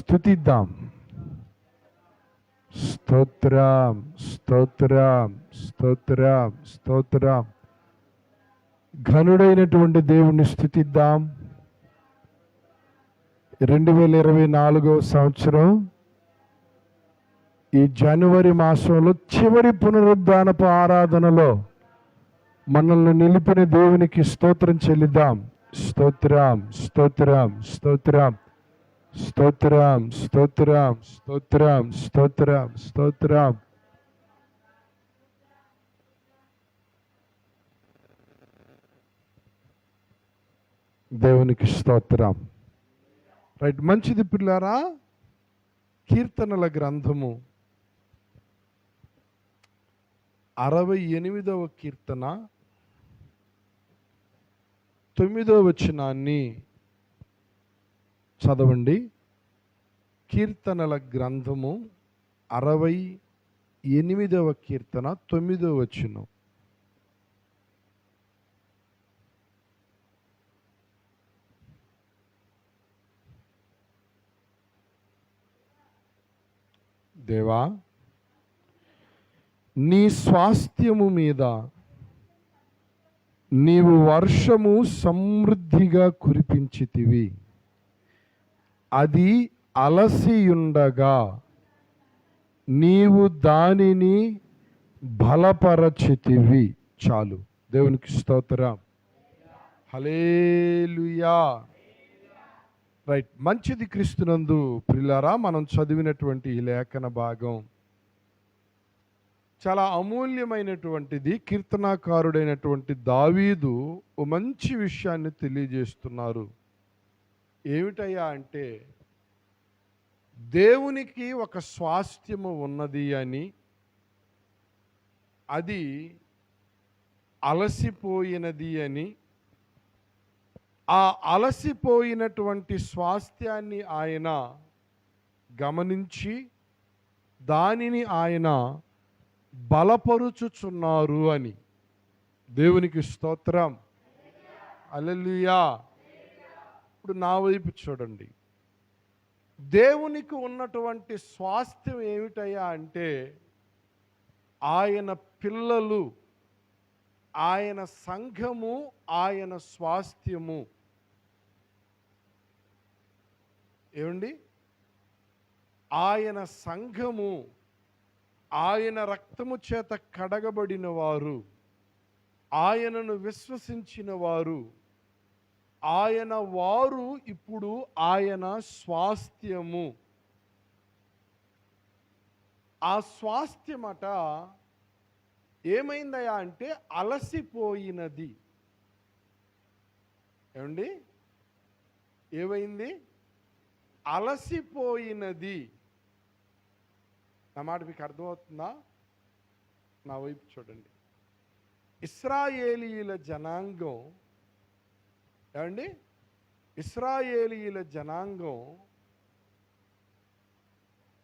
స్తుతిద్దాం. స్తోత్రం, స్తోత్రం, స్తోత్రం, స్తోత్రం. ఘనుడైనటువంటి దేవుణ్ణి స్తుతిద్దాం. 2024 సంవత్సరం ఈ జనవరి మాసంలో చివరి పునరుద్ధానపు ఆరాధనలో మనల్ని నిలిపిన దేవునికి స్తోత్రం చెల్లిద్దాం. స్తోత్రం, స్తోత్రం, స్తోత్రం, స్తోత్రం, స్తోత్రం, స్తోత్రం, స్తోత్రం, స్తోత్రం. దేవునికి స్తోత్రం. రైట్, మంచిది పిల్లారా. కీర్తనల గ్రంథము 68వ కీర్తన 9వ వచనాన్ని చదవండి. కీర్తనల గ్రంథము 68వ కీర్తన 9వ వచనం. దేవా, నీ స్వాస్థ్యము మీద నీవు వర్షము సమృద్ధిగా కురిపించితివి. అది అలసియుండగా నీవు దానిని బలపరచితివి. చాలు. దేవునికి స్తోత్రం. హల్లెలూయా. రైట్, మంచిది క్రీస్తునందు ప్రియులారా. మనం చదివినటువంటి ఈ లేఖన భాగం చాలా అమూల్యమైనటువంటిది. కీర్తనాకారుడైనటువంటి దావీదు ఓ మంచి విషయాన్ని తెలియజేస్తున్నారు. ఏమిటయ్యా అంటే, దేవునికి ఒక స్వాస్థ్యము ఉన్నది అని, అది అలసిపోయినది అని, ఆ అలసిపోయినటువంటి స్వాస్థ్యాన్ని ఆయన గమనించి దానిని ఆయన బలపరుచుచున్నారు అని. దేవునికి స్తోత్రం. హల్లెలూయా. ఇప్పుడు నా వైపు చూడండి. దేవునికి ఉన్నటువంటి స్వాస్థ్యం ఏమిటయ్యా అంటే, ఆయన పిల్లలు, ఆయన సంఘము, ఆయన స్వాస్థ్యము. ఏమండి? ఆయన సంఘము, ఆయన రక్తము చేత కడగబడిన వారు, ఆయనను విశ్వసించిన వారు, ఆయన వారు ఇప్పుడు ఆయన స్వాస్థ్యము. ఆ స్వాస్థ్యమట ఏమైందయా అంటే అలసిపోయినది. ఏమండి? ఏమైంది? అలసిపోయినది. నా మాట మీకు అర్థమవుతుందా? నా వైపు చూడండి. ఇశ్రాయేలీయుల జనాంగం, ఏమండి, ఇశ్రాయేలీయుల జనాంగం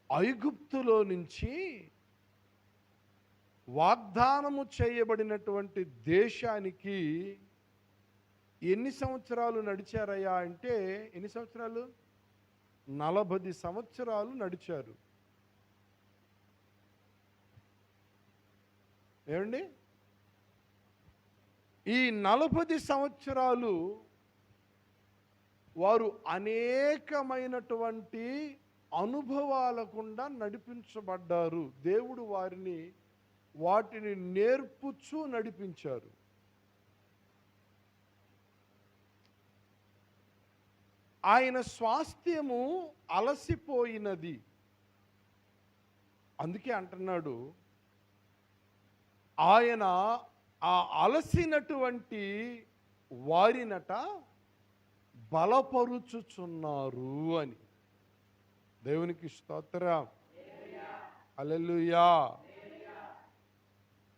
ఐగుప్తులో నుంచి వాగ్దానము చేయబడినటువంటి దేశానికి ఎన్ని సంవత్సరాలు నడిచారయ్యా అంటే, ఎన్ని సంవత్సరాలు? 40 సంవత్సరాలు నడిచారు. ఏమండి? ఈ 40 సంవత్సరాలు వారు అనేకమైనటువంటి అనుభవాల గుండా నడిపించబడ్డారు. దేవుడు వాటిని నేర్పుచూ నడిపించారు. ఆయన స్వాస్థ్యము అలసిపోయినది. అందుకే అంటున్నాడు, ఆయన ఆ అలసినటువంటి వారినట బలపరుచుచున్నారు అని. దేవునికి స్తోత్రం. హల్లెలూయా.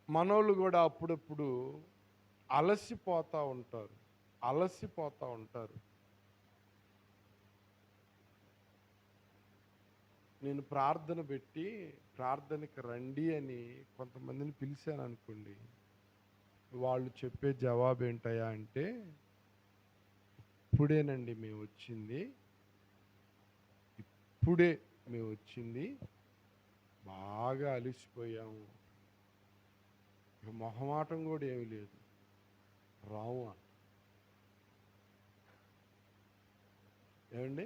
మనోళ్ళు కూడా అప్పుడప్పుడు అలసిపోతూ ఉంటారు. నేను ప్రార్థన పెట్టి ప్రార్థనకి రండి అని కొంతమందిని పిలిచాను అనుకోండి, వాళ్ళు చెప్పే జవాబు ఏంటయ్యా అంటే, ఇప్పుడేనండి మేము వచ్చింది, ఇప్పుడే మేము వచ్చింది, బాగా అలిసిపోయాము, ఇక మొహమాటం కూడా ఏమీ లేదు, రాము అంట. ఏమండి,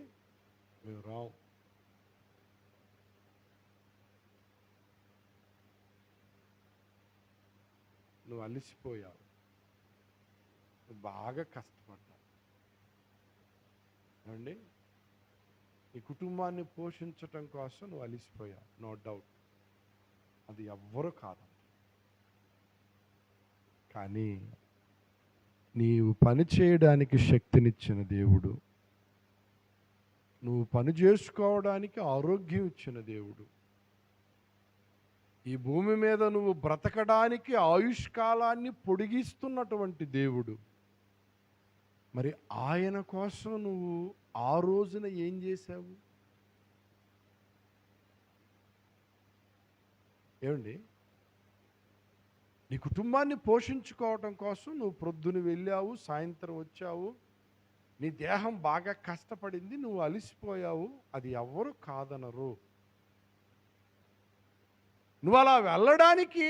మేము రాము. నువ్వు అలిసిపోయావు, నువ్వు బాగా కష్టపడ్డావు. ఏమండి, ఈ కుటుంబాన్ని పోషించటం కోసం నువ్వు అలిసిపోయావు, నో డౌట్. అది ఎవ్వరూ కాదు. కానీ నీవు పని చేయడానికి శక్తినిచ్చిన దేవుడు, నువ్వు పని చేసుకోవడానికి ఆరోగ్యం ఇచ్చిన దేవుడు, ఈ భూమి మీద నువ్వు బ్రతకడానికి ఆయుష్కాలాన్ని పొడిగిస్తున్నటువంటి దేవుడు, మరి ఆయన కోసం నువ్వు ఆ రోజున ఏం చేశావు? ఏమండి, నీ కుటుంబాన్ని పోషించుకోవటం కోసం నువ్వు ప్రొద్దున వెళ్ళావు, సాయంత్రం వచ్చావు, నీ దేహం బాగా కష్టపడింది, నువ్వు అలిసిపోయావు, అది ఎవ్వరు కాదనరు. నువ్వు అలా వెళ్ళడానికి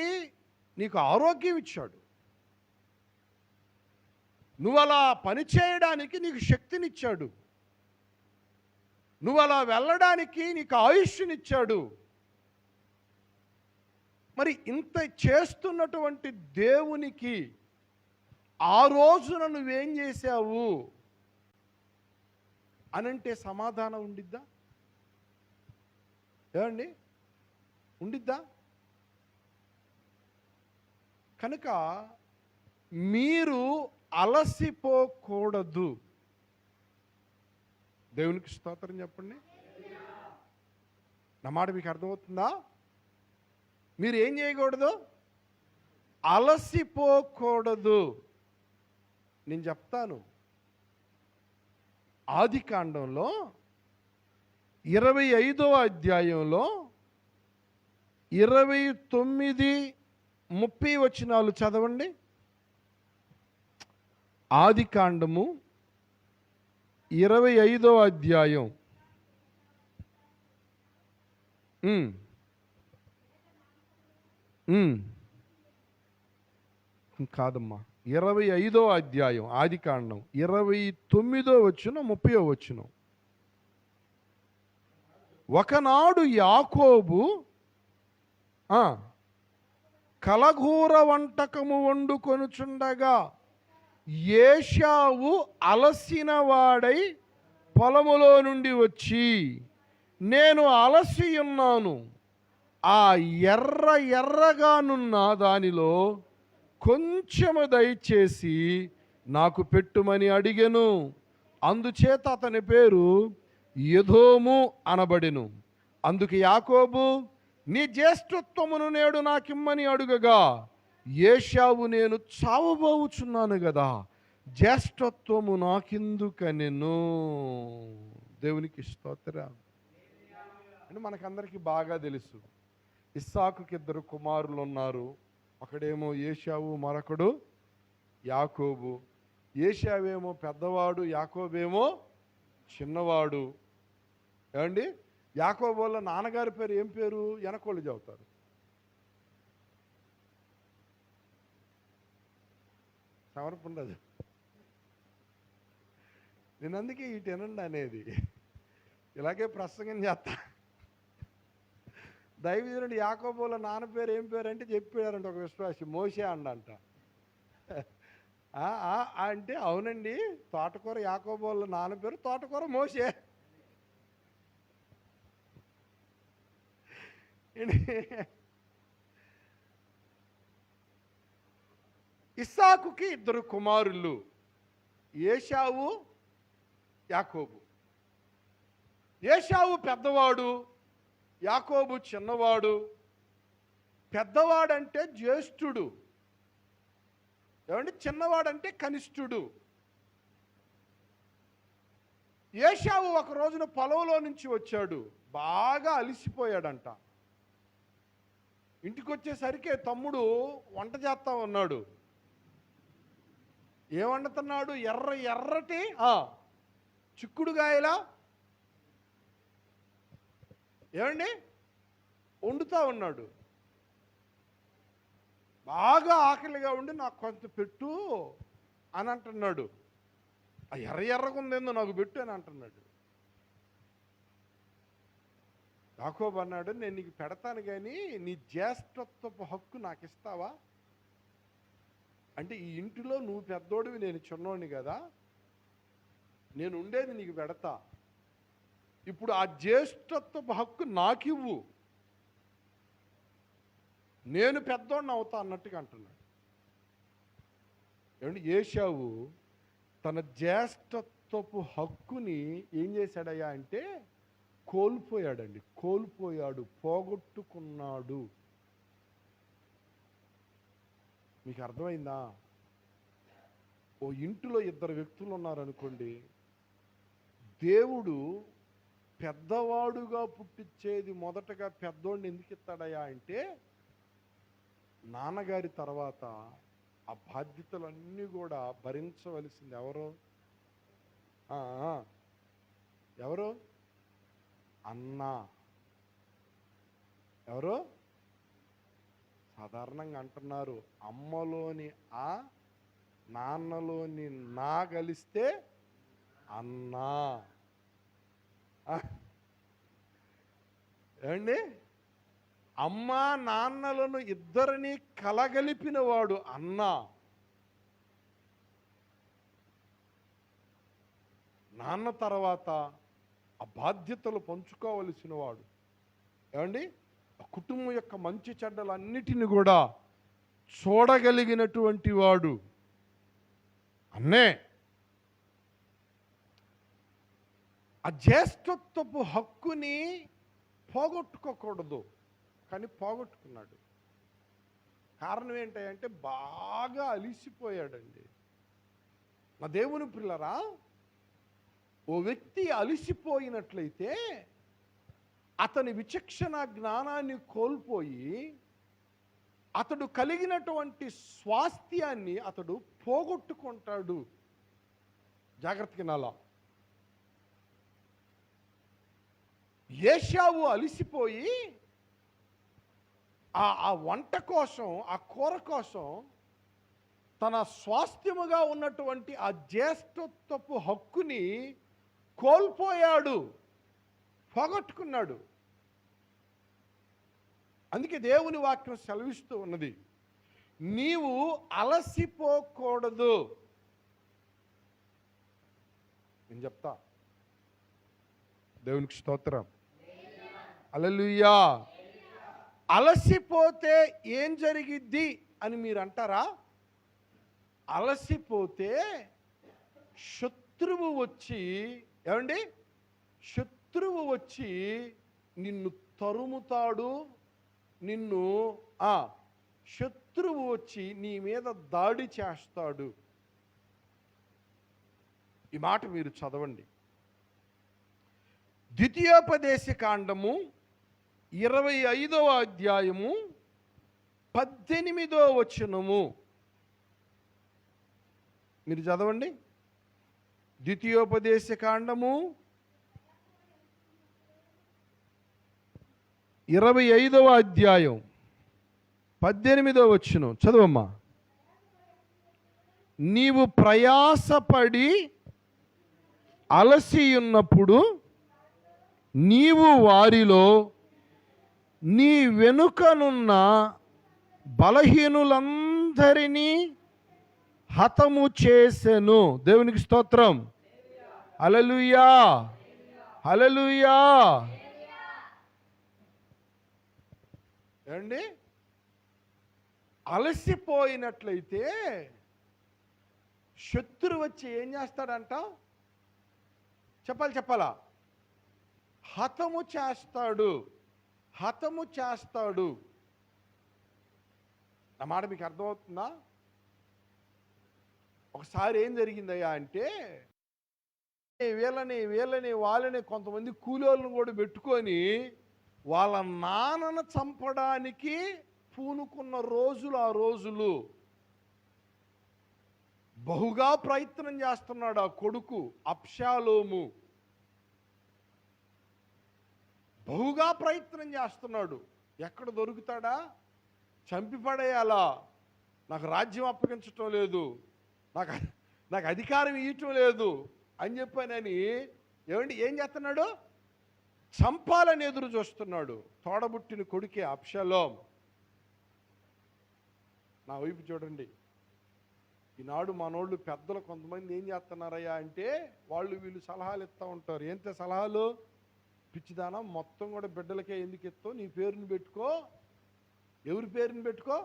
నీకు ఆరోగ్యం ఇచ్చాడు, నువ్వు అలా పని చేయడానికి నీకు శక్తినిచ్చాడు, నువ్వు అలా వెళ్ళడానికి నీకు ఆయుష్నిచ్చాడు. మరి ఇంత చేస్తున్నటువంటి దేవునికి ఆ రోజున నువ్వేం చేశావు అనంటే సమాధానం ఉండిద్దా? ఏమండి, ఉండిద్దా? కనుక మీరు అలసిపోకూడదు. దేవునికి స్తోత్రం చెప్పండి. నా మాట మీకు అర్థమవుతుందా? మీరు ఏం చేయకూడదు? అలసిపోకూడదు. నేను చెప్తాను. ఆదికాండంలో 25వ అధ్యాయంలో 29, 30 వచనాలు చదవండి. ఆదికాండము 25వ అధ్యాయం కాదమ్మా, 25వ అధ్యాయం ఆదికాండం 29వ వచనం 30వ వచనం. ఒకనాడు యాకోబు కలగూర వంటకము వండుకొనుచుండగా ఏశావు అలసిన వాడై పొలములో నుండి వచ్చి, నేను అలసి ఉన్నాను, ఆ ఎర్రగానున్న దానిలో కొంచెము దయచేసి నాకు పెట్టుమని అడిగెను. అందుచేత అతని పేరు ఎదోము అనబడెను. అందుకు యాకోబు, నీ జ్యేష్ఠత్వమును నేడు నాకిమ్మని అడుగగా, ఏశావు, నేను చావబోచున్నాను కదా, జ్యేష్ఠత్వము నాకెందుకనెను. దేవునికి స్తోత్రం. అని మనకందరికీ బాగా తెలుసు. ఇస్సాకుకి 2 కుమారులు ఉన్నారు. ఒకడేమో ఏశావు, మరొకడు యాకోబు. ఏశావేమో పెద్దవాడు, యాకోబేమో చిన్నవాడు. ఏమండి, యాకోబు వాళ్ళ నాన్నగారి పేరు ఏం పేరు? వెనకోళ్ళు చెబుతారు. సమర్పండదు. నేను అందుకే ఇటెనండి అనేది, ఇలాగే ప్రసంగం చేస్తా. దైవజనుడు యాకోబు వాళ్ళ నాన్న పేరు ఏం పేరు అంటే చెప్పారంట ఒక విశ్వాసి, మోషే అండంట. అంటే అవునండి, తోటకూర యాకోబు వాళ్ళ నాన్న పేరు తోటకూర మోషే. ఇస్సాకుకి 2 కుమారులు, ఏశావు, యాకోబు. ఏశావు పెద్దవాడు, యాకోబు చిన్నవాడు. పెద్దవాడంటే జ్యేష్ఠుడు, ఏమంటే చిన్నవాడంటే కనిష్ఠుడు. ఏశావు ఒక రోజున పొలంలో నుంచి వచ్చాడు, బాగా అలిసిపోయాడంట. ఇంటికి వచ్చేసరికి తమ్ముడు వంట చేస్తా ఉన్నాడు. ఏం వండుతున్నాడు? ఎర్రటి చిక్కుడుగాయల ఏమండి వండుతా ఉన్నాడు. బాగా ఆకలిగా ఉండి నాకు కొంత పెట్టు అని అంటున్నాడు. ఆ ఎర్రగా ఉందేందో నాకు పెట్టు అని అంటున్నాడు. యాకోబు అన్నాడు, నేను నీకు పెడతాను కానీ నీ జ్యేష్ఠత్వపు హక్కు నాకు ఇస్తావా? అంటే ఈ ఇంటిలో నువ్వు పెద్దోడివి, నేను చిన్నోడిని కదా, నేను ఉండేది నీకు పెడతా, ఇప్పుడు ఆ జ్యేష్ఠత్వపు హక్కు నాకివ్వు, నేను పెద్దోడిని అవుతా అన్నట్టుగా అంటున్నాడు. ఏమంటే ఏశావు తన జ్యేష్ఠత్వపు హక్కుని ఏం చేశాడయ్యా అంటే కోల్పోయాడండి. కోల్పోయాడు, పోగొట్టుకున్నాడు. మీకు అర్థమైందా? ఓ ఇంటిలో ఇద్దరు వ్యక్తులు ఉన్నారనుకోండి, దేవుడు పెద్దవాడుగా పుట్టించేది మొదటగా పెద్దోడిని ఎందుకు ఇస్తాడయ్యా అంటే, నాన్నగారి తర్వాత ఆ బాధ్యతలన్నీ కూడా భరించవలసింది ఎవరు? ఎవరు? అన్న. ఎవరు? సాధారణంగా అంటున్నారు, అమ్మలోని ఆ నాన్నలోని నా కలిస్తే అన్నా. ఏమండి? అమ్మ నాన్నలను ఇద్దరిని కలగలిపిన వాడు అన్న. నాన్న తర్వాత ఆ బాధ్యతలు పంచుకోవలసిన వాడు. ఏమండి? కుటుంబం యొక్క మంచి చెడ్డలన్నిటిని కూడా చూడగలిగినటువంటి వాడు అన్నే. ఆ జ్యేష్ఠత్వపు హక్కుని పోగొట్టుకోకూడదు, కానీ పోగొట్టుకున్నాడు. కారణం ఏంటంటే బాగా అలిసిపోయాడండి. నా దేవుని పిల్లరా, ఓ వ్యక్తి అలిసిపోయినట్లయితే అతని విచక్షణ జ్ఞానాన్ని కోల్పోయి అతడు కలిగినటువంటి స్వాస్థ్యాన్ని అతడు పోగొట్టుకుంటాడు. జాగ్రత్తగా నాలా. ఏశావు అలిసిపోయి ఆ వంట కోసం, ఆ కూర కోసం తన స్వాస్థ్యముగా ఉన్నటువంటి ఆ జ్యేష్ఠత్వపు హక్కుని కోల్పోయాడు, పోగొట్టుకున్నాడు. అందుకే దేవుని వాక్యం సెలవిస్తూ ఉన్నది, నీవు అలసిపోకూడదు. నేను చెప్తా, దేవునికి స్తోత్రం, హల్లెలూయా. అలసిపోతే ఏం జరిగిద్ది అని మీరు అంటారా? అలసిపోతే శత్రువు వచ్చి, ఏమండి, శత్రువు వచ్చి నిన్ను తరుముతాడు. నిన్ను శత్రువు వచ్చి నీ మీద దాడి చేస్తాడు. ఈ మాట మీరు చదవండి. ద్వితీయోపదేశ కాండము 25వ అధ్యాయము 18వ వచనము మీరు చదవండి. ద్వితీయోపదేశ కాండము 25వ అధ్యాయం 18వ వచనం చదవమ్మా. నీవు ప్రయాసపడి అలసి ఉన్నప్పుడు నీవు వారిలో నీ వెనుకనున్న బలహీనులందరినీ హతము చేసెను. దేవునికి స్తోత్రం, హల్లెలూయా, హల్లెలూయా. ఏమండి? అలసిపోయినట్లయితే శత్రువు వచ్చి ఏం చేస్తాడంట? చెప్పాలా? హతము చేస్తాడు, హతము చేస్తాడు. నా మాట మీకు అర్థమవుతుందా? ఒకసారి ఏం జరిగిందయ్యా అంటే, వీళ్ళని వాళ్ళని కొంతమంది కూలోళ్ళను కూడా పెట్టుకొని వాళ్ళ నాన్నను చంపడానికి పూనుకున్న రోజులు ఆ రోజులు. బహుగా ప్రయత్నం చేస్తున్నాడు ఆ కొడుకు అబ్షాలోము. బహుగా ప్రయత్నం చేస్తున్నాడు. ఎక్కడ దొరుకుతాడా, చంపి పడేయాలా, నాకు రాజ్యం అప్పగించటం లేదు, నాకు నాకు అధికారం ఇవ్వటం లేదు అని చెప్పానని ఏం చేస్తున్నాడు, చంపాలని ఎదురు చూస్తున్నాడు. తోడబుట్టిన కొడుకే అబ్షాలోం. నా వైపు చూడండి. ఈనాడు మనోళ్ళు పెద్దలు కొంతమంది ఏం చేస్తున్నారయ్యా అంటే, వీళ్ళు సలహాలు ఇస్తూ ఉంటారు. ఏంటి సలహాలు? పిచ్చిదానా, మొత్తం కూడా బిడ్డలకే ఎందుకు ఇస్తావు, నీ పేరుని పెట్టుకో. ఎవరి పేరుని పెట్టుకో?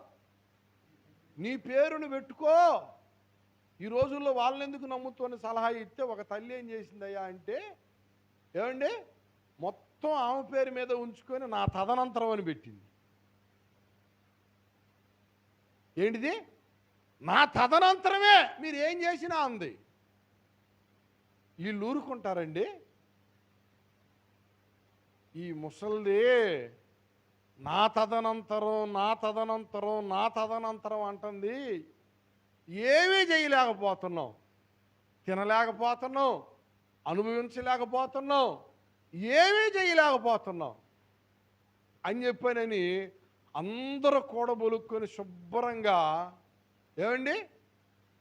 నీ పేరుని పెట్టుకో. ఈ రోజుల్లో వాళ్ళని ఎందుకు నమ్ముతామని సలహా ఇస్తే, ఒక తల్లి ఏం చేసిందయ్యా అంటే, ఏమండి, మొత్తం ఆమె పేరు మీద ఉంచుకొని నా తదనంతరం అని పెట్టింది. ఏంటిది? నా తదనంతరమే మీరు ఏం చేసినా అంది. వీళ్ళు ఊరుకుంటారండి? ఈ ముసల్ది నా తదనంతరం నా తదనంతరం నా తదనంతరం అంటుంది. ఏమీ చేయలేకపోతున్నాం, తినలేకపోతున్నాం, అనుభవించలేకపోతున్నాం, ఏమీ చేయలేకపోతున్నాం అని చెప్పానని అందరూ కూడబొలుక్కొని శుభ్రంగా ఏమండి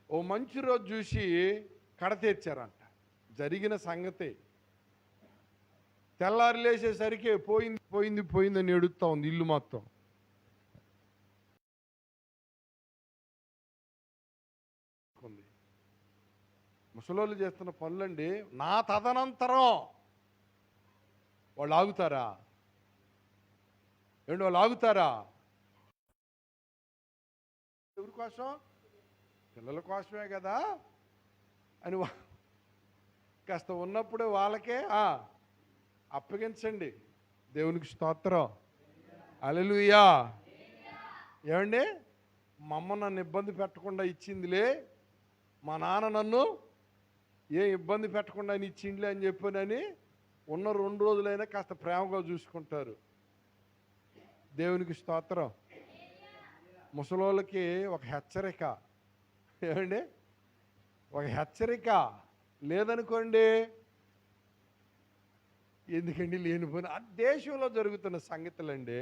ఓ మంచి రోజు చూసి కడతీర్చారంట. జరిగిన సంగతి. తెల్లారి లేచేసరికి పోయింది పోయింది పోయిందని ఎడుస్తూ ఉంది ఇల్లు మొత్తం. ముసలోళ్ళు చేస్తున్న పనులండి. నా తదనంతరం వాళ్ళు ఆగుతారా? ఏంటి వాళ్ళు ఆగుతారా? ఎవరి కోసం? పిల్లల కోసమే కదా అని కాస్త ఉన్నప్పుడే వాళ్ళకే అప్పగించండి. దేవునికి స్తోత్రం, హల్లెలూయా. ఏమండి, మా అమ్మ నన్ను ఇబ్బంది పెట్టకుండా ఇచ్చిందిలే, మా నాన్న నన్ను ఏ ఇబ్బంది పెట్టకుండా అని ఇచ్చిందిలే అని చెప్పానని ఉన్న 2 రోజులైనా కాస్త ప్రేమగా చూసుకుంటారు. దేవునికి స్తోత్రం. ముసలోళ్ళకి ఒక హెచ్చరిక. ఏమండి, ఒక హెచ్చరిక లేదనుకోండి, ఎందుకండి లేనిపోయిన ఆ దేశంలో జరుగుతున్న సంగతులండి.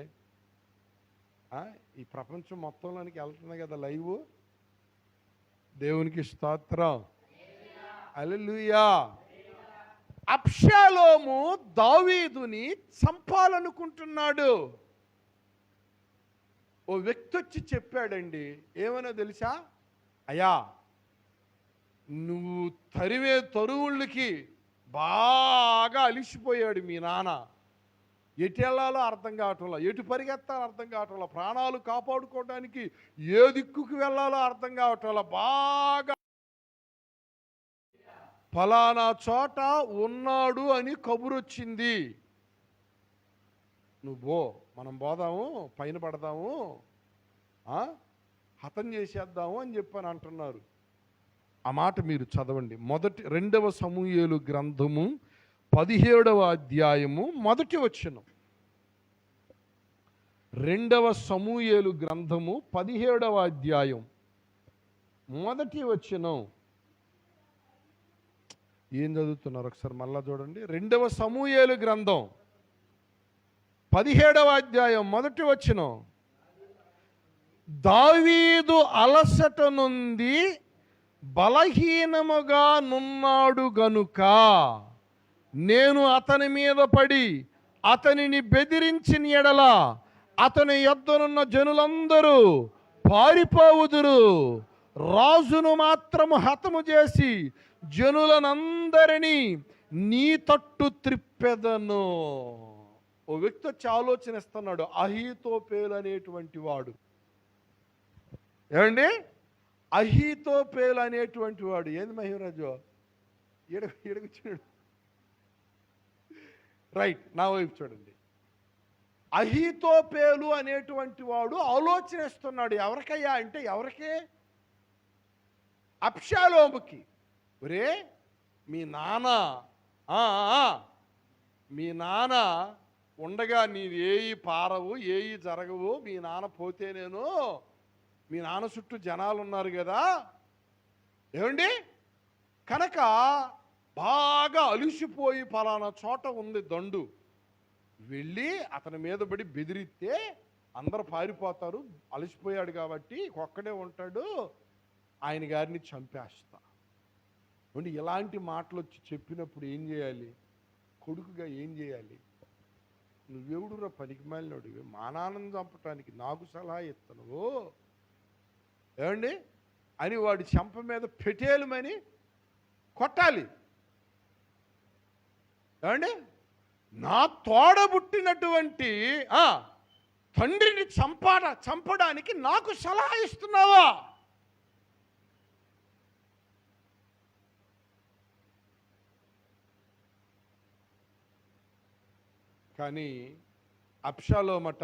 ఈ ప్రపంచం మొత్తంలోనికి వెళ్తుంది కదా లైవ్. దేవునికి స్తోత్రం, హల్లెలూయా. అబ్షాలోము దావీదుని చంపాలనుకుంటున్నాడు. ఓ వ్యక్తి వచ్చి చెప్పాడండి. ఏమనో తెలుసా? అయ్యా, నువ్వు తరివే తరువుళ్ళకి బాగా అలిసిపోయాడు మీ నాన్న. ఎటు వెళ్ళాలో అర్థం కావటంలో, ఎటు పరిగెత్తాలో అర్థం కావటంలో, ప్రాణాలు కాపాడుకోవడానికి ఏ దిక్కుకు వెళ్ళాలో అర్థం కావటంలో బాగా ఫలానా చోట ఉన్నాడు అని కబురు వచ్చింది. నువ్వు మనం పోదాము, పైన పడదాము, హతం చేసేద్దాము అని చెప్పని అంటున్నారు. ఆ మాట మీరు చదవండి. 2వ సమూయేలు గ్రంథము 17వ అధ్యాయము 1వ వచనం. 2వ సమూయేలు గ్రంథము 17వ అధ్యాయం 1వ వచనం. ఏం చదువుతున్నారు ఒకసారి మళ్ళా చూడండి. 2వ సమూయేలు గ్రంథం 17వ అధ్యాయం 1వ వచనం. దావీదు అలసట నుండి బలహీనముగా నున్నాడు గనుక నేను అతని మీద పడి అతనిని బెదిరించిన ఎడల అతని యొద్దనున్న జనులందరూ పారిపోవుదురు. రాజును మాత్రము హతము చేసి జనులనందరినీ నీ తట్టు త్రిప్పెదను. ఓ వ్యక్తి వచ్చి ఆలోచనిస్తున్నాడు. అహీతోపేలు అనేటువంటి వాడు. ఏమండి, అహీతోపేలు అనేటువంటి వాడు. ఏంది మహిమరాజు ఎడగొచ్చినాడు? రైట్, నా వైపు చూడండి. అహీతోపేలు అనేటువంటి వాడు ఆలోచనిస్తున్నాడు. ఎవరికయ్యా అంటే ఎవరికి? అబ్షాలోముకి. ఒరే, మీ నాన్న ఉండగా నీవు ఏయి పారవు, ఏయి జరగవు. మీ నాన్న పోతే నేను, మీ నాన్న చుట్టూ జనాలు ఉన్నారు కదా, ఏమండి, కనుక బాగా అలిసిపోయి ఫలానా చోట ఉంది దండు, వెళ్ళి అతని మీద పడి బెదిరిస్తే అందరూ పారిపోతారు, అలసిపోయాడు కాబట్టి ఒక్కడే ఉంటాడు, ఆయన గారిని చంపేస్తా. ఇలాంటి మాటలు వచ్చి చెప్పినప్పుడు ఏం చేయాలి? కొడుకుగా ఏం చేయాలి? నువ్వెవడురా పనికి మాలినోడివి, మా నాన్నను చంపటానికి నాకు సలహా ఇస్తున్నావు ఏమండి అని వాడి చెంప మీద పెటేలుమని కొట్టాలి. ఏమండి, నా తోడబుట్టినటువంటి తండ్రిని చంపడానికి నాకు సలహా ఇస్తున్నావా? కానీ అబ్షాలోమట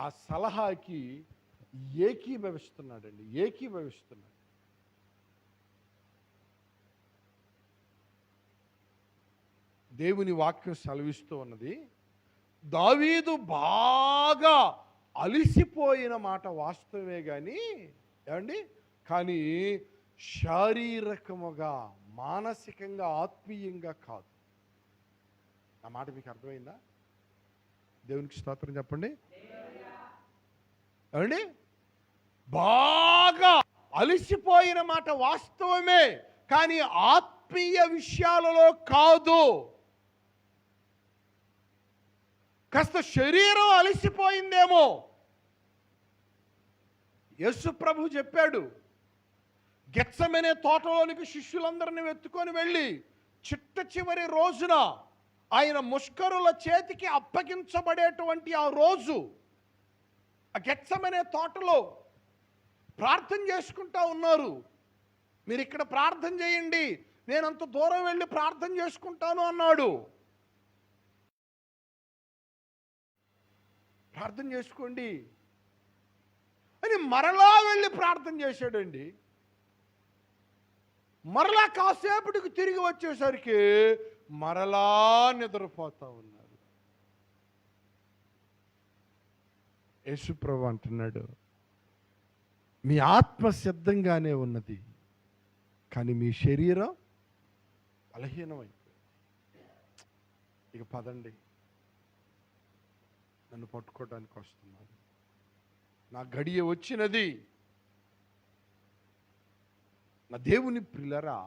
ఆ సలహాకి ఏకీభవిస్తున్నాడండి, ఏకీభవిస్తున్నాడు. దేవుని వాక్యం సెలవిస్తూ ఉన్నది, దావీదు బాగా అలిసిపోయిన మాట వాస్తవమే కానీ శారీరకముగా, మానసికంగా, ఆత్మీయంగా కాదు. నా మాట మీకు అర్థమైందా? దేవునికి స్తోత్రం చెప్పండి. ఏమండి, బాగా అలిసిపోయిన మాట వాస్తవమే కానీ ఆత్మీయ విషయాలలో కాదు. కాస్త శరీరం అలసిపోయిందేమో. యేసు ప్రభు చెప్పాడు, గెత్సెమనే తోటలోనికి శిష్యులందరినీ ఎత్తుకొని వెళ్ళి చిట్ట చివరి రోజున ఆయన ముష్కరుల చేతికి అప్పగించబడేటువంటి ఆ రోజు ఆ గెత్సెమనే తోటలో ప్రార్థన చేసుకుంటా ఉన్నారు. మీరు ఇక్కడ ప్రార్థన చేయండి, నేను అంత దూరం వెళ్ళి ప్రార్థన చేసుకుంటాను అన్నాడు. ప్రార్థన చేసుకోండి అని మరలా వెళ్ళి ప్రార్థన చేశాడండి. మరలా కాసేపటికి తిరిగి వచ్చేసరికి మరలా నిద్రపోతా ఉన్నారు. యేసుప్రభు అంటున్నాడు, మీ ఆత్మ సిద్ధంగానే ఉన్నది కానీ మీ శరీరం బలహీనమైపోయింది. ఇక పదండి, నన్ను పట్టుకోవడానికి వస్తున్నాను, నా గడియ వచ్చినది. నా దేవుని ప్రియులారా,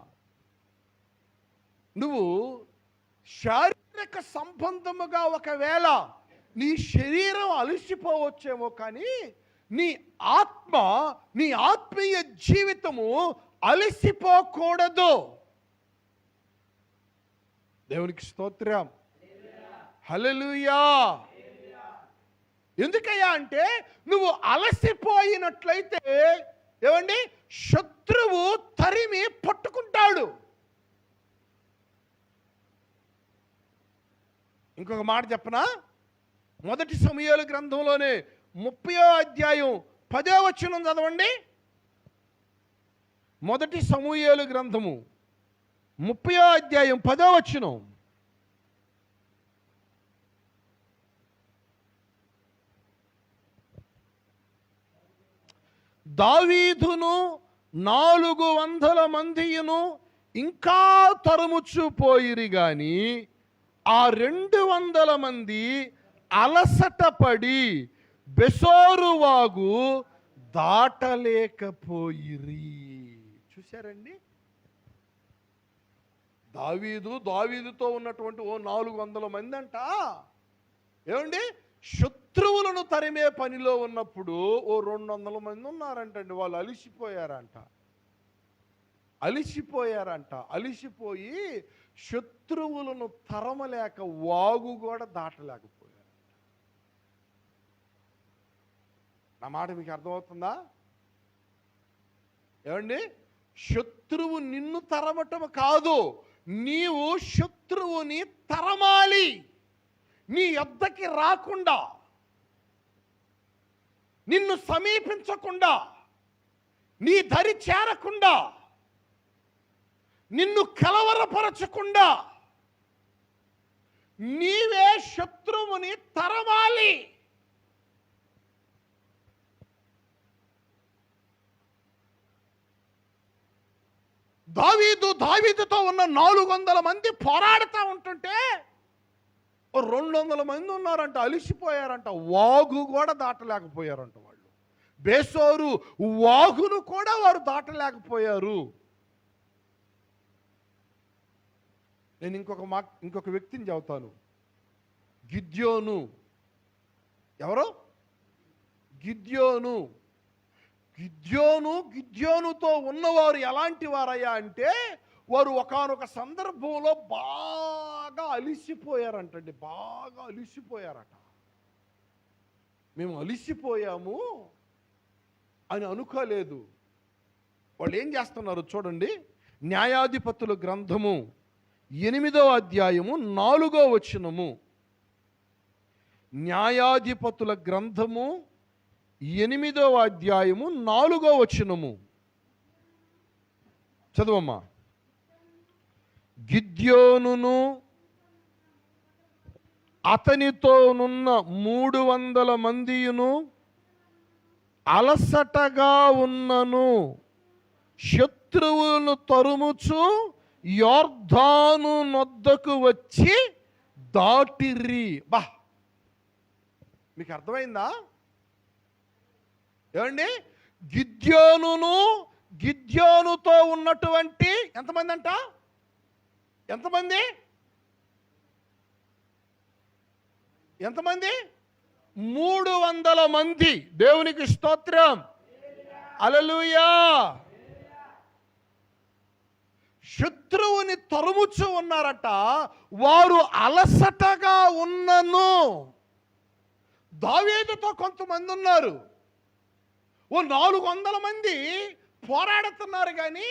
నువ్వు శారీరక సంబంధముగా ఒకవేళ నీ శరీరం అలసిపోవచ్చేమో కానీ నీ ఆత్మ, నీ ఆత్మీయ జీవితము అలసిపోకూడదు. దేవునికి స్తోత్రం, హల్లెలూయా. ఎందుకయ్యా అంటే నువ్వు అలసిపోయినట్లయితే ఏమండి, శత్రువు తరిమి పట్టుకుంటాడు. ఇంకొక మాట చెప్పనా? మొదటి సమూయేలు గ్రంథంలోనే 30వ అధ్యాయం 10వ వచనం చదవండి. మొదటి సమూయేలు గ్రంథము 30వ అధ్యాయం 10వ వచనం. దావీదును 400 మందియును ఇంకా తరుముచుపోయిరి గాని ఆ 200 మంది అలసటపడి బెసోరు వాగు దాటలేకపోయిరి. చూశారండి, దావీదుతో ఉన్నటువంటి 400 మంది అంట ఏమండి శత్రువులను తరిమే పనిలో ఉన్నప్పుడు 200 మంది ఉన్నారంటండి. వాళ్ళు అలిసిపోయి శత్రువులను తరమలేక వాగు కూడా దాటలేకపోయారు. నా మాట మీకు అర్థమవుతుందా? ఏమండి, శత్రువు నిన్ను తరమటం కాదు, నీవు శత్రువుని తరమాలి. నీ యొద్దకి రాకుండా, నిన్ను సమీపించకుండా, నీ దరి చేరకుండా, నిన్ను కలవరపరచకుండా నీవే శత్రువుని తరమాలి. దావీదుతో ఉన్న 400 మంది పోరాడుతూ ఉంటుంటే ఓ 200 మంది ఉన్నారంట, అలిసిపోయారంట, వాగు కూడా దాటలేకపోయారంట వాళ్ళు. బేసోరు వాగును కూడా వారు దాటలేకపోయారు. నేను ఇంకొక వ్యక్తిని చెబుతాను. గిద్యోను. ఎవరు? గిద్యోను. గిద్యోనుతో ఉన్నవారు ఎలాంటి వారయ్యా అంటే, వారు ఒకానొక సందర్భంలో బాగా అలిసిపోయారంటండి. బాగా అలిసిపోయారట. మేము అలిసిపోయాము అని అనుకోలేదు. వాళ్ళు ఏం చేస్తున్నారు చూడండి. న్యాయాధిపతుల గ్రంథము 8వ అధ్యాయము 4వ వచనము. న్యాయాధిపతుల గ్రంథము 8వ అధ్యాయము 4వ వచనము చదువమ్మా. గిద్యోనును అతనితోనున్న 300 మందియును అలసటగా ఉన్నను శత్రువులను తరుముచు యొర్దాను నొద్దకు వచ్చి దాటిర్రి. బా, మీకు అర్థమైందా ఏమండి? గిద్యోనుతో ఉన్నటువంటి ఎంతమంది అంట? ఎంతమంది? 300 మంది. దేవునికి స్తోత్రం. హల్లెలూయా. శత్రువుని తరుముచు ఉన్నారట. వారు అలసటగా ఉన్నను. దావీదుతో కొంతమంది ఉన్నారు. ఓ 400 మంది పోరాడుతున్నారు, కానీ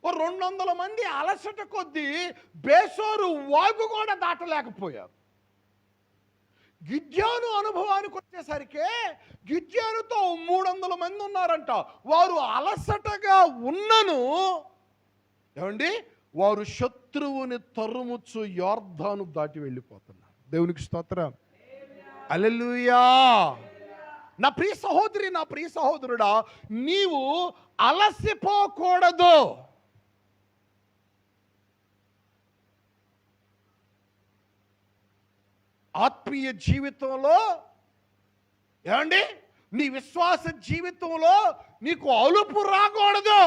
ఓ 200 మంది అలసట కొద్దీ బేసోరు వాగు కూడా దాటలేకపోయారు. గిద్యోను అనుభవానికి వచ్చేసరికి గిద్యోనుతో 300 మంది ఉన్నారంట. వారు అలసటగా ఉన్నను. ఏమండి? వారు శత్రువుని తరుముచు యొర్దాను దాటి వెళ్ళిపోతున్నారు. దేవునికి స్తోత్రం. హల్లెలూయా. నా ప్రియ సహోదరి, నా ప్రియ సహోదరుడా, నీవు అలసిపోకూడదు. ఆత్మీయ జీవితంలో ఏమండి, నీ విశ్వాస జీవితంలో నీకు అలుపు రాకూడదు.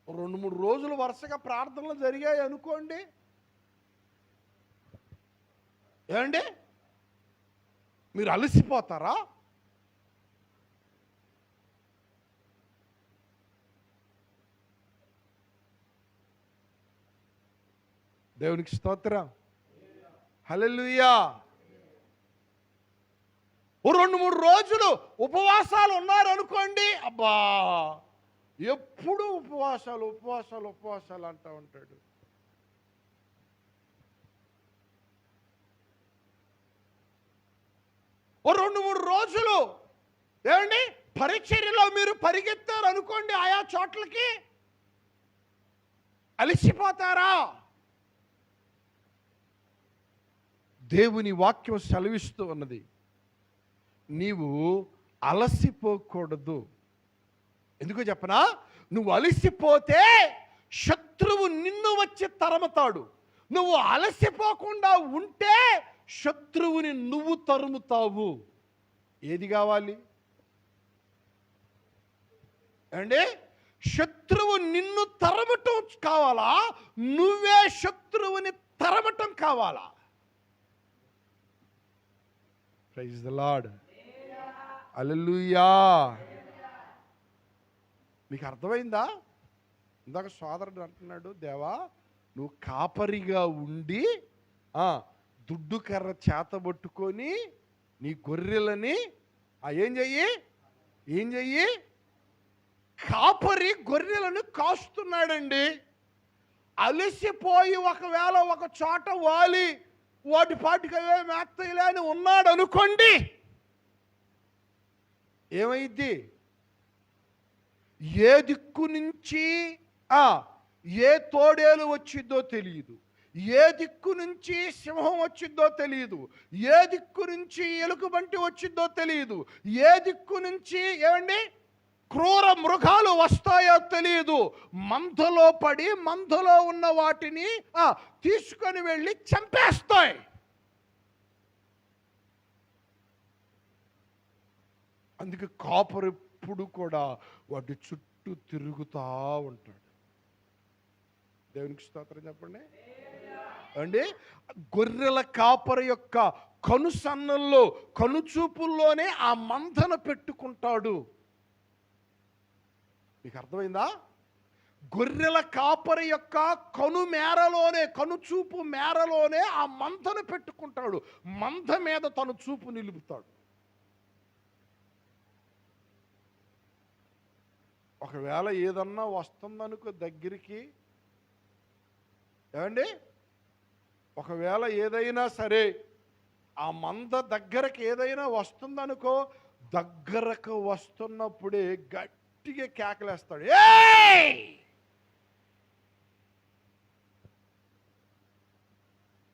2-3 రోజులు వరుసగా ప్రార్థనలు జరిగాయి అనుకోండి, ఏమండి, మీరు అలసిపోతారా? దేవునికి స్తోత్రం. హల్లెలూయా. ఓ 2-3 రోజులు ఉపవాసాలు ఉన్నారు అనుకోండి, అబ్బా ఎప్పుడు ఉపవాసాలు ఉపవాసాలు ఉపవాసాలు అంటూ ఉంటాడు. ఓ 2-3 రోజులు ఏమండి పరిచర్యలో మీరు పరిగెత్తారు అనుకోండి, ఆయా చోట్లకి అలసిపోతారా? దేవుని వాక్యం సెలవిస్తూ ఉన్నది, నీవు అలసిపోకూడదు. ఎందుకో చెప్పనా? నువ్వు అలసిపోతే శత్రువు నిన్ను వచ్చి తరుముతాడు. నువ్వు అలసిపోకుండా ఉంటే శత్రువుని నువ్వు తరుముతావు. ఏది కావాలి అండి? శత్రువు నిన్ను తరమటం కావాలా? నువ్వే శత్రువుని తరమటం కావాలా? Praise the Lord. హల్లెలూయా. మీకు అర్థమైందా? ఇందాక సోదరుడు అంటున్నాడు, దేవా నువ్వు కాపరిగా ఉండి దుడ్డు కర్ర చేతబట్టుకొని నీ గొర్రెలని ఏం చెయ్యి కాపరి గొర్రెలను కాస్తున్నాడండి. అలసిపోయి ఒకవేళ ఒక చోట వాలి వాటి పాటికి అవే మేత్తయిలే అని ఉన్నాడు అనుకోండి, ఏమైద్ది? ఏ దిక్కు నుంచి ఏ తోడేలు వచ్చిద్దో తెలియదు, ఏ దిక్కు నుంచి సింహం వచ్చిద్దో తెలియదు, ఏ దిక్కు నుంచి ఎలుగుబంటి వచ్చిద్దో తెలియదు, ఏ దిక్కు నుంచి ఏమండి క్రూర మృగాలు వస్తాయో తెలియదు, మందలో పడి మందలో ఉన్న వాటిని తీసుకొని వెళ్ళి చంపేస్తాయి. అందుకే కాపరి ఎప్పుడు కూడా వాటి చుట్టూ తిరుగుతూ ఉంటాడు. దేవునికి స్తోత్రం చెప్పండి అండి. గొర్రెల కాపరి యొక్క కనుసన్నల్లో కనుచూపుల్లోనే ఆ మందను పెట్టుకుంటాడు. మీకు అర్థమైందా? గొర్రెల కాపరి యొక్క కను మేరలోనే, కనుచూపు మేరలోనే ఆ మందను పెట్టుకుంటాడు. మంద మీద తన చూపు నిలుపుతాడు. ఒకవేళ ఏదన్నా వస్తుందనుకో దగ్గరికి, ఏమండి, ఒకవేళ ఏదైనా సరే ఆ మంద దగ్గరకు ఏదైనా వస్తుందనుకో, దగ్గరకు వస్తున్నప్పుడే గట్టిగా కేకలేస్తాడు. ఏయ్!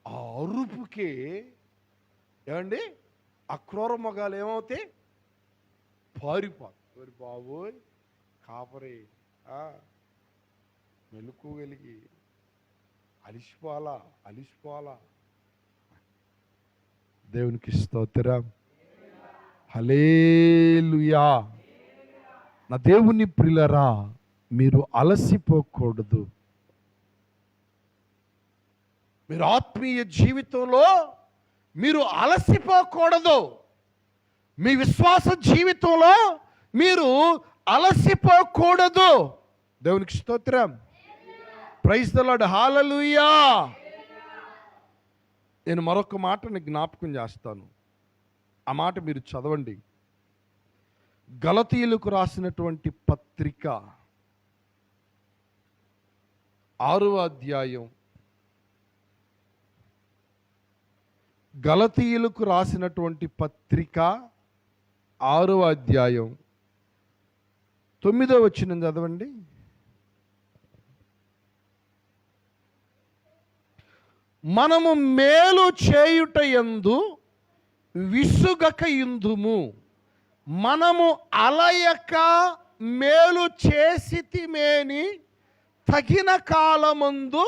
ఆ అరుపుకి ఏమండి ఆ క్రూర మృగాలు ఏమవుతాయి? పారిపోతాయి. బాబోయ్, కాపరి మెలుకోగలిగి అలిసిపోవాలా. దేవునికి స్తోత్రం, హల్లెలూయా. నా దేవుని ప్రియులారా, మీరు అలసిపోకూడదు. మీరు ఆత్మీయ జీవితంలో మీరు అలసిపోకూడదు. మీ విశ్వాస జీవితంలో మీరు అలసిపోకూడదు. దేవునికి స్తోత్రం, ప్రైజ్ ది లార్డ్, హల్లెలూయా. నేను మరొక మాటని జ్ఞాపకం చేస్తాను. ఆ మాట మీరు చదవండి. గలతీయులకు రాసినటువంటి పత్రిక 6వ అధ్యాయం. గలతీయులకు రాసినటువంటి పత్రిక 6వ అధ్యాయం 9వ వచనం చదవండి. మనము మేలు చేయుట యందు విసుగక యుందుము, మనము అలయక మేలు చేసితిమేని తగిన కాలమందు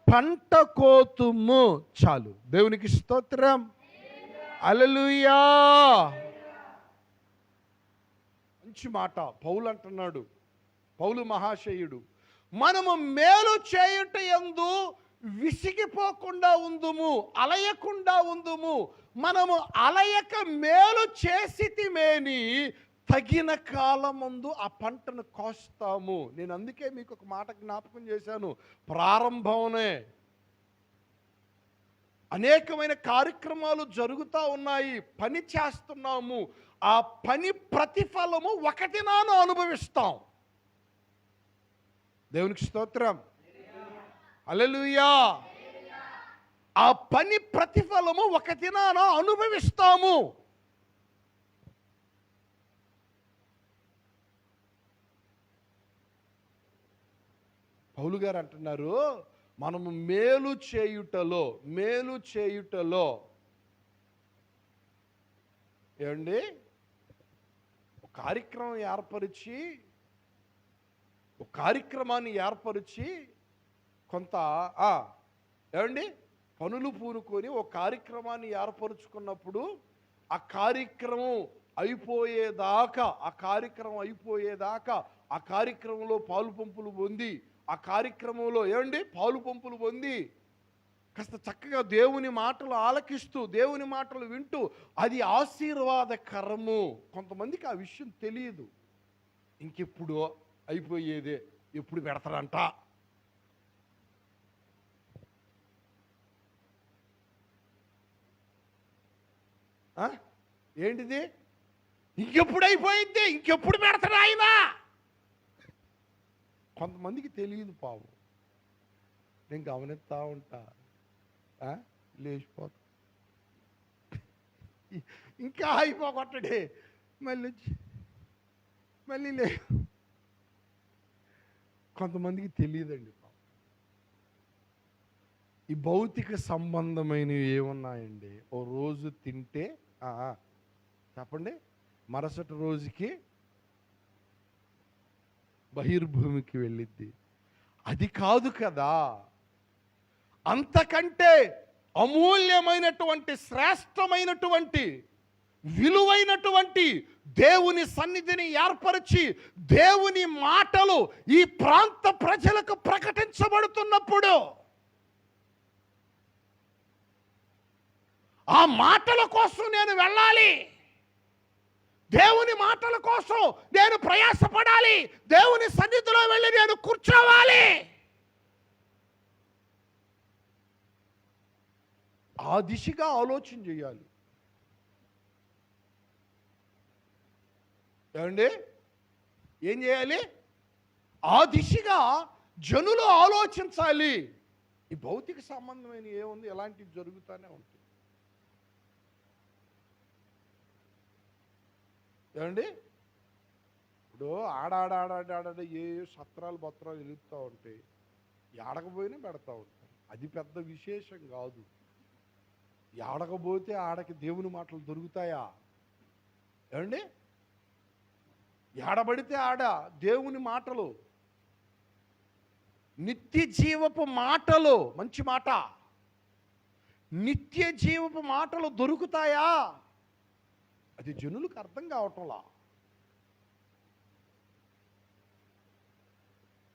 పంట కోతుము. చాలు. దేవునికి స్తోత్రం, హల్లెలూయా. మంచి మాట పౌలు అంటున్నాడు. పౌలు మహాశయుడు, మనము మేలు చేయుట యందు విసిగిపోకుండా ఉందుము, అలయకుండా ఉందుము. మనము అలయక మేలు చేసితిమేని తగిన కాలమందు ఆ పంటను కోస్తాము. నేను అందుకే మీకు ఒక మాట జ్ఞాపకం చేశాను. ప్రారంభంలోనే అనేకమైన కార్యక్రమాలు జరుగుతూ ఉన్నాయి, పని చేస్తున్నాము. ఆ పని ప్రతిఫలము ఒకటి నాను అనుభవిస్తాం. దేవునికి స్తోత్రం, హల్లెలూయా. ఆ పని ప్రతిఫలము ఒక దినాన అనుభవిస్తాము. పౌలు గారు అంటున్నారు, మనము మేలు చేయుటలో ఏమండి ఒక కార్యక్రమాన్ని ఏర్పరిచి కొంత ఏమండి పనులు పూనుకొని ఒక కార్యక్రమాన్ని ఏర్పరుచుకున్నప్పుడు ఆ కార్యక్రమం అయిపోయేదాకా ఆ కార్యక్రమంలో పాలు పంపులు పొంది, ఆ కార్యక్రమంలో ఏమండి పాలు పంపులు పొంది కాస్త చక్కగా దేవుని మాటలు ఆలకిస్తూ, దేవుని మాటలు వింటూ, అది ఆశీర్వాదకరము. కొంతమందికి ఆ విషయం తెలియదు. ఇంకెప్పుడు అయిపోయేదే, ఎప్పుడు పెడతారంట. ఏంటిది? ఇంకెప్పుడు అయిపోయింది, ఇంకెప్పుడు పెడతాడు ఆయన. కొంతమందికి తెలియదు పావు. నేను గమనిస్తూ ఉంటా, లేచిపోతా, ఇంకా అయిపోగొట్టడే, మళ్ళీ లే. కొంతమందికి తెలియదండి పావు. ఈ భౌతిక సంబంధమైనవి ఏమున్నాయండి? ఓ రోజు తింటే చెప్పండి, మరుసటి రోజుకి బహిర్భూమికి వెళ్ళిద్ది. అది కాదు కదా, అంతకంటే అమూల్యమైనటువంటి, శ్రేష్టమైనటువంటి, విలువైనటువంటి దేవుని సన్నిధిని ఏర్పరిచి దేవుని మాటలు ఈ ప్రాంత ప్రజలకు ప్రకటించబడుతున్నప్పుడు ఆ మాటల కోసం నేను వెళ్ళాలి, దేవుని మాటల కోసం నేను ప్రయాసపడాలి, దేవుని సన్నిధిలో వెళ్ళి నేను కూర్చోవాలి. ఆ దిశగా ఆలోచన చేయాలి. ఏమండి, ఏం చేయాలి? ఆ దిశగా జనులు ఆలోచించాలి. ఈ భౌతిక సంబంధమైన ఏముంది, ఎలాంటివి జరుగుతూనే ఉంటాయి. ఏమండి, ఇప్పుడు ఆడాడ ఏ సత్రాలు బత్రాలు వెలుగుతూ ఉంటాయి, ఆడకపోయినా పెడతా ఉంటారు. అది పెద్ద విశేషం కాదు. ఆడకపోతే ఆడకి దేవుని మాటలు దొరుకుతాయా? ఏమండి, ఆడబడితే ఆడ దేవుని మాటలు, నిత్య జీవపు మాటలు, మంచి మాట, నిత్య జీవపు మాటలు దొరుకుతాయా? అది జనులకు అర్థం కావటంలా.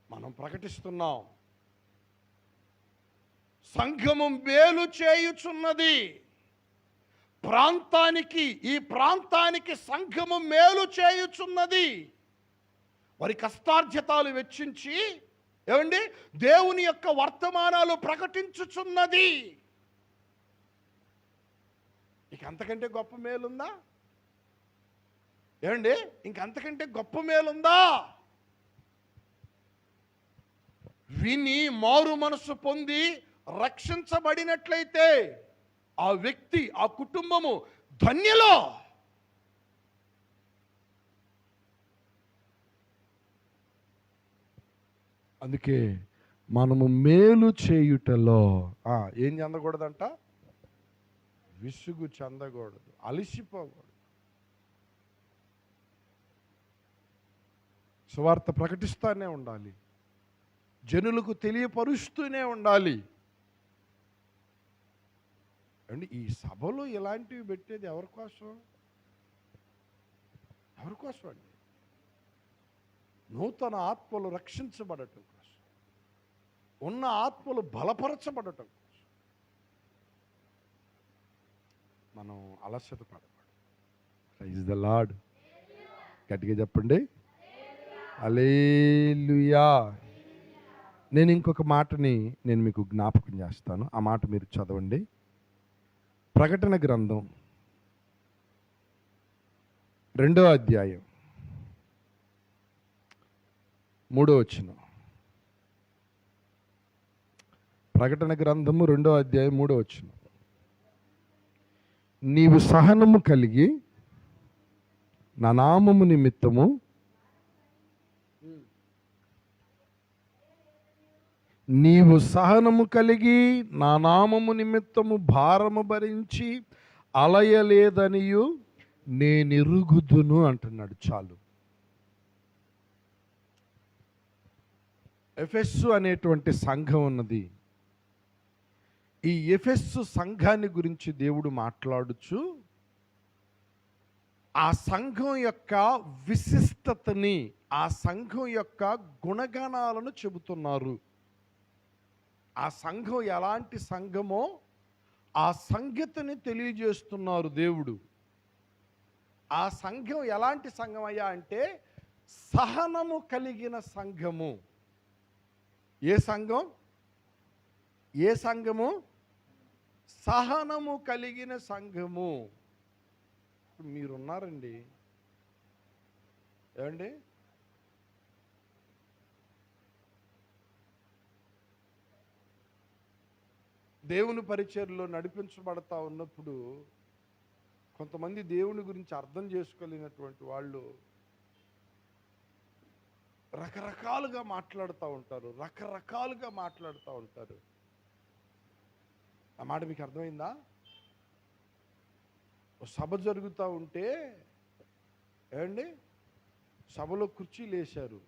మనం ప్రకటిస్తున్నాం, సంఘము మేలు చేయుచున్నది. ఈ ప్రాంతానికి సంఘము మేలు చేయుచున్నది. వారి కష్టార్జితాలు వెచ్చించి, ఏమండి, దేవుని యొక్క వర్తమానాలు ప్రకటించుచున్నది. ఇక అంతకంటే గొప్ప మేలుందా? ఏమండి, ఇంకంతకంటే గొప్ప మేలుందా? విని మారు మనసు పొంది రక్షించబడినట్లయితే ఆ వ్యక్తి, ఆ కుటుంబము ధన్యులు. అందుకే మనము మేలు చేయుటలో ఏం చెందకూడదంట? విసుగు చెందకూడదు, అలసిపోకూడదు. సువార్త ప్రకటిస్తూనే ఉండాలి, జనులకు తెలియపరుస్తూనే ఉండాలి. అండి, ఈ సభలో ఇలాంటివి పెట్టేది ఎవరి కోసం? ఎవరి కోసం అండి? నూతన ఆత్మలు రక్షించబడటం కోసం, ఉన్న ఆత్మలు బలపరచబడటం కోసం. మనం అలసట పడకూడదు. Praise the lord. గట్టిగా చెప్పండి, హల్లెలూయా. నేను ఇంకొక మాటని నేను మీకు జ్ఞాపకం చేస్తాను. ఆ మాట మీరు చదవండి. ప్రకటన గ్రంథం 2వ అధ్యాయం 3వ వచనం. ప్రకటన గ్రంథము 2వ అధ్యాయం 3వ వచనం. నీవు సహనము కలిగి నా నామము నిమిత్తము నీవు సహనము కలిగి నా నామము నిమిత్తము భారము భరించి అలయలేదనియు నేనెరుగుదును అంటున్నాడు. చాలు. ఎఫెస్సు అనేటువంటి సంఘం ఉన్నది. ఈ ఎఫెస్సు సంఘాన్ని గురించి దేవుడు మాట్లాడుచు ఆ సంఘం యొక్క విశిష్టతని, ఆ సంఘం యొక్క గుణగణాలను చెబుతున్నారు. ఆ సంఘం ఎలాంటి సంఘమో ఆ సంగతిని తెలియజేస్తున్నారు దేవుడు. ఆ సంఘం ఎలాంటి సంఘం అయ్యా అంటే సహనము కలిగిన సంఘము. ఏ సంఘం? ఏ సంఘము? సహనము కలిగిన సంఘము. మీరున్నారండి, ఏమండి, దేవుని పరిచర్యలో నడిపించబడతా ఉన్నప్పుడు కొంతమంది దేవుని గురించి అర్థం చేసుకోలేనటువంటి వాళ్ళు రకరకాలుగా మాట్లాడుతూ ఉంటారు. ఆ మాట మీకు అర్థమైందా? సభ జరుగుతూ ఉంటే, ఏమండి, సభలో కుర్చీలు వేశారు,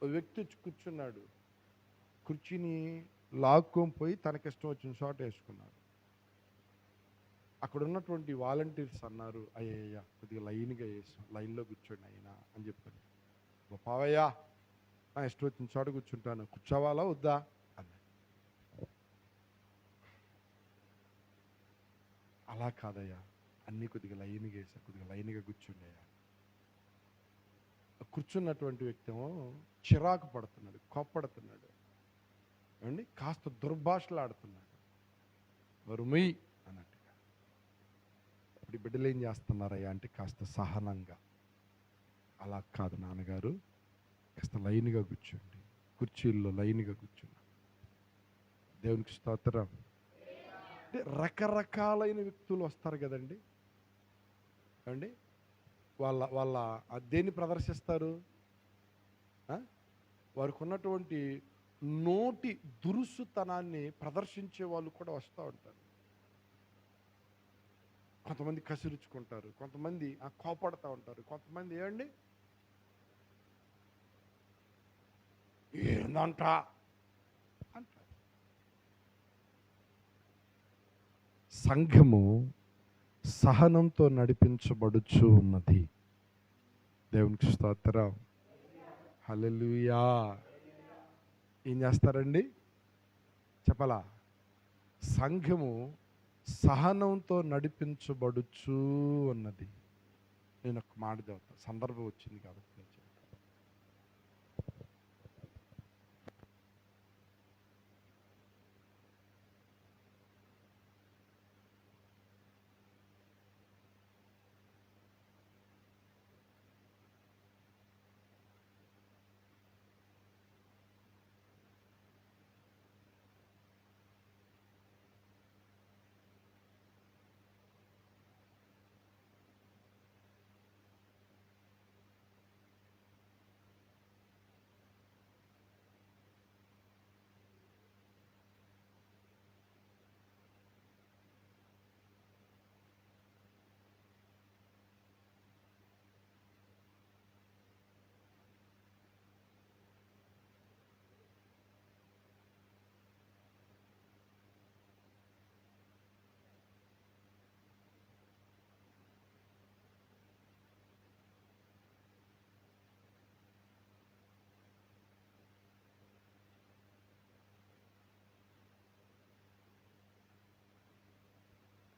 ఓ వ్యక్తి వచ్చి కూర్చున్నాడు. కుర్చీని లాక్కొని పోయి తనకిష్టం వచ్చిన చోట వేసుకున్నాడు. అక్కడ ఉన్నటువంటి వాలంటీర్స్ అన్నారు, అయ్యయ్యా కొద్దిగా లైన్గా వేసాం, లైన్లో కూర్చోండి అయినా అని చెప్పాను. పావయ్యా నా ఇష్టం వచ్చిన చోట కూర్చుంటాను, కూర్చోవాలా వద్దా అన్న. అలా కాదయ్యా, అన్నీ కొద్దిగా లైన్గా వేసా, కొద్దిగా లైన్గా కూర్చుండయ్యా. కూర్చున్నటువంటి వ్యక్తి ఏమో చిరాకు పడుతున్నాడు, కోప్పడుతున్నాడు, ఏమండి కాస్త దుర్భాషలాడుతున్నాడు, వరుమై అన్నట్టుగా. ఇప్పుడు బిడ్డలు ఏం చేస్తున్నారయ్యా అంటే కాస్త సహనంగా, అలా కాదు నాన్నగారు, కాస్త లైన్గా కూర్చోండి, కుర్చీల్లో లైన్గా కూర్చున్నా. దేవునికి స్తోత్రం. అంటే రకరకాలైన వ్యక్తులు వస్తారు కదండి, ఏమండి వాళ్ళ వాళ్ళ దేన్ని ప్రదర్శిస్తారు, వారికి ఉన్నటువంటి నోటి దురుసుతనాన్ని ప్రదర్శించే వాళ్ళు కూడా వస్తూ ఉంటారు. కొంతమంది కసిరుచుకుంటారు, కొంతమంది కోపడుతూ ఉంటారు, కొంతమంది ఏమండి ఏందంట అంటారు. సంఘము సహనంతో నడిపించబడుచు ఉన్నది. దేవునికి స్తోత్రం. హల్లెలూయా. ఏం చేస్తారండి చెప్పాలా? సంఘము సహనంతో నడిపించబడుచు ఉన్నది. నేను ఒక మాట చెప్తా, సందర్భం వచ్చింది కాబట్టి నేను చెప్తాను.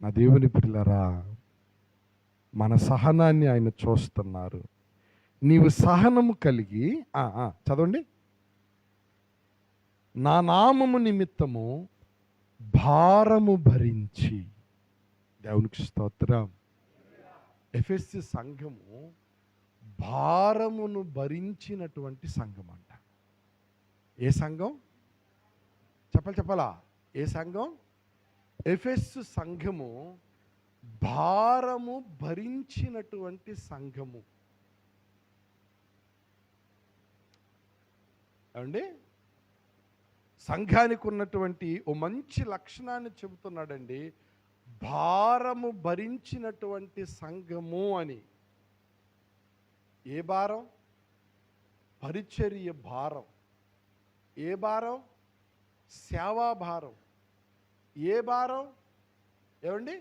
నా దేవుని పిల్లరా, మన సహనాన్ని ఆయన చూస్తున్నారు. నీవు సహనము కలిగి చదవండి, నా నామము నిమిత్తము భారము భరించి. దేవునికి స్తోత్రం. ఎఫెసీ సంఘము భారమును భరించినటువంటి సంఘం అంట. ఏ సంఘం చెప్పాలా? ఏ సంఘం? ఎఫెసు సంఘము భారము భరించినటువంటి సంఘము. ఏమండి సంఘానికి ఉన్నటువంటి ఓ మంచి లక్షణాన్ని చెబుతున్నాడండి, భారము భరించినటువంటి సంఘము అని. ఏ భారం? పరిచర్య భారం. ఏ భారం? సేవా భారం. ఏ భారం? ఏమండి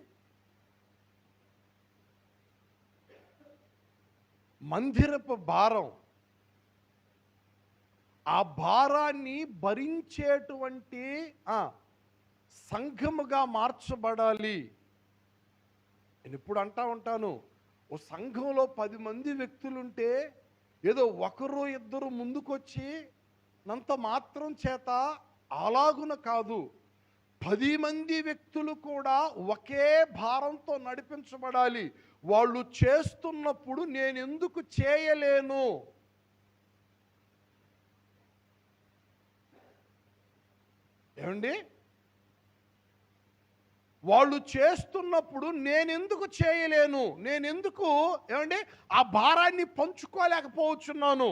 మందిరపు భారం. ఆ భారాన్ని భరించేటువంటి సంఘముగా మార్చబడాలి. నేను ఇప్పుడు అంటా ఉంటాను, ఓ సంఘంలో 10 మంది వ్యక్తులుంటే ఏదో ఒకరు ఇద్దరు ముందుకొచ్చి నంత మాత్రం చేత అలాగున కాదు, 10 మంది వ్యక్తులు కూడా ఒకే భారంతో నడిపించబడాలి. వాళ్ళు చేస్తున్నప్పుడు నేను ఎందుకు చేయలేను? ఏమండి వాళ్ళు చేస్తున్నప్పుడు నేనెందుకు చేయలేను? నేనెందుకు ఏమండి ఆ భారాన్ని పంచుకోలేకపోతున్నాను?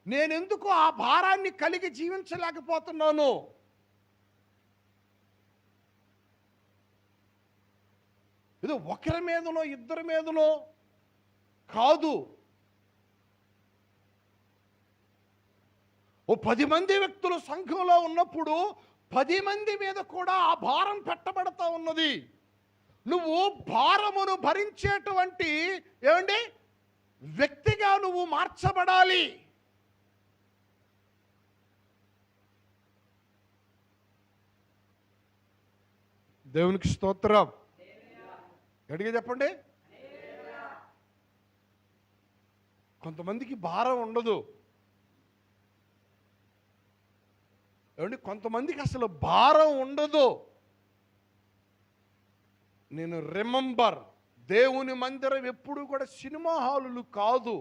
నేనెందుకు ఆ భారాన్ని కలిగి జీవించలేకపోతున్నాను? ఇది ఒకరి మీదనో ఇద్దరి మీదనో కాదు, ఓ 10 మంది వ్యక్తులు సంఘంలో ఉన్నప్పుడు 10 మంది మీద కూడా ఆ భారం పెట్టబడతా ఉన్నది. నువ్వు భారమును భరించేటువంటి ఏమండి వ్యక్తిగా నువ్వు మార్చబడాలి. దేవునికి స్తోత్రం. గట్టిగా చెప్పండి. కొంతమందికి భారం ఉండదు ఏమండి, కొంతమందికి అసలు భారం ఉండదు. నేను రిమెంబర్, దేవుని మందిరం ఎప్పుడు కూడా సినిమా హాలులు కాదు.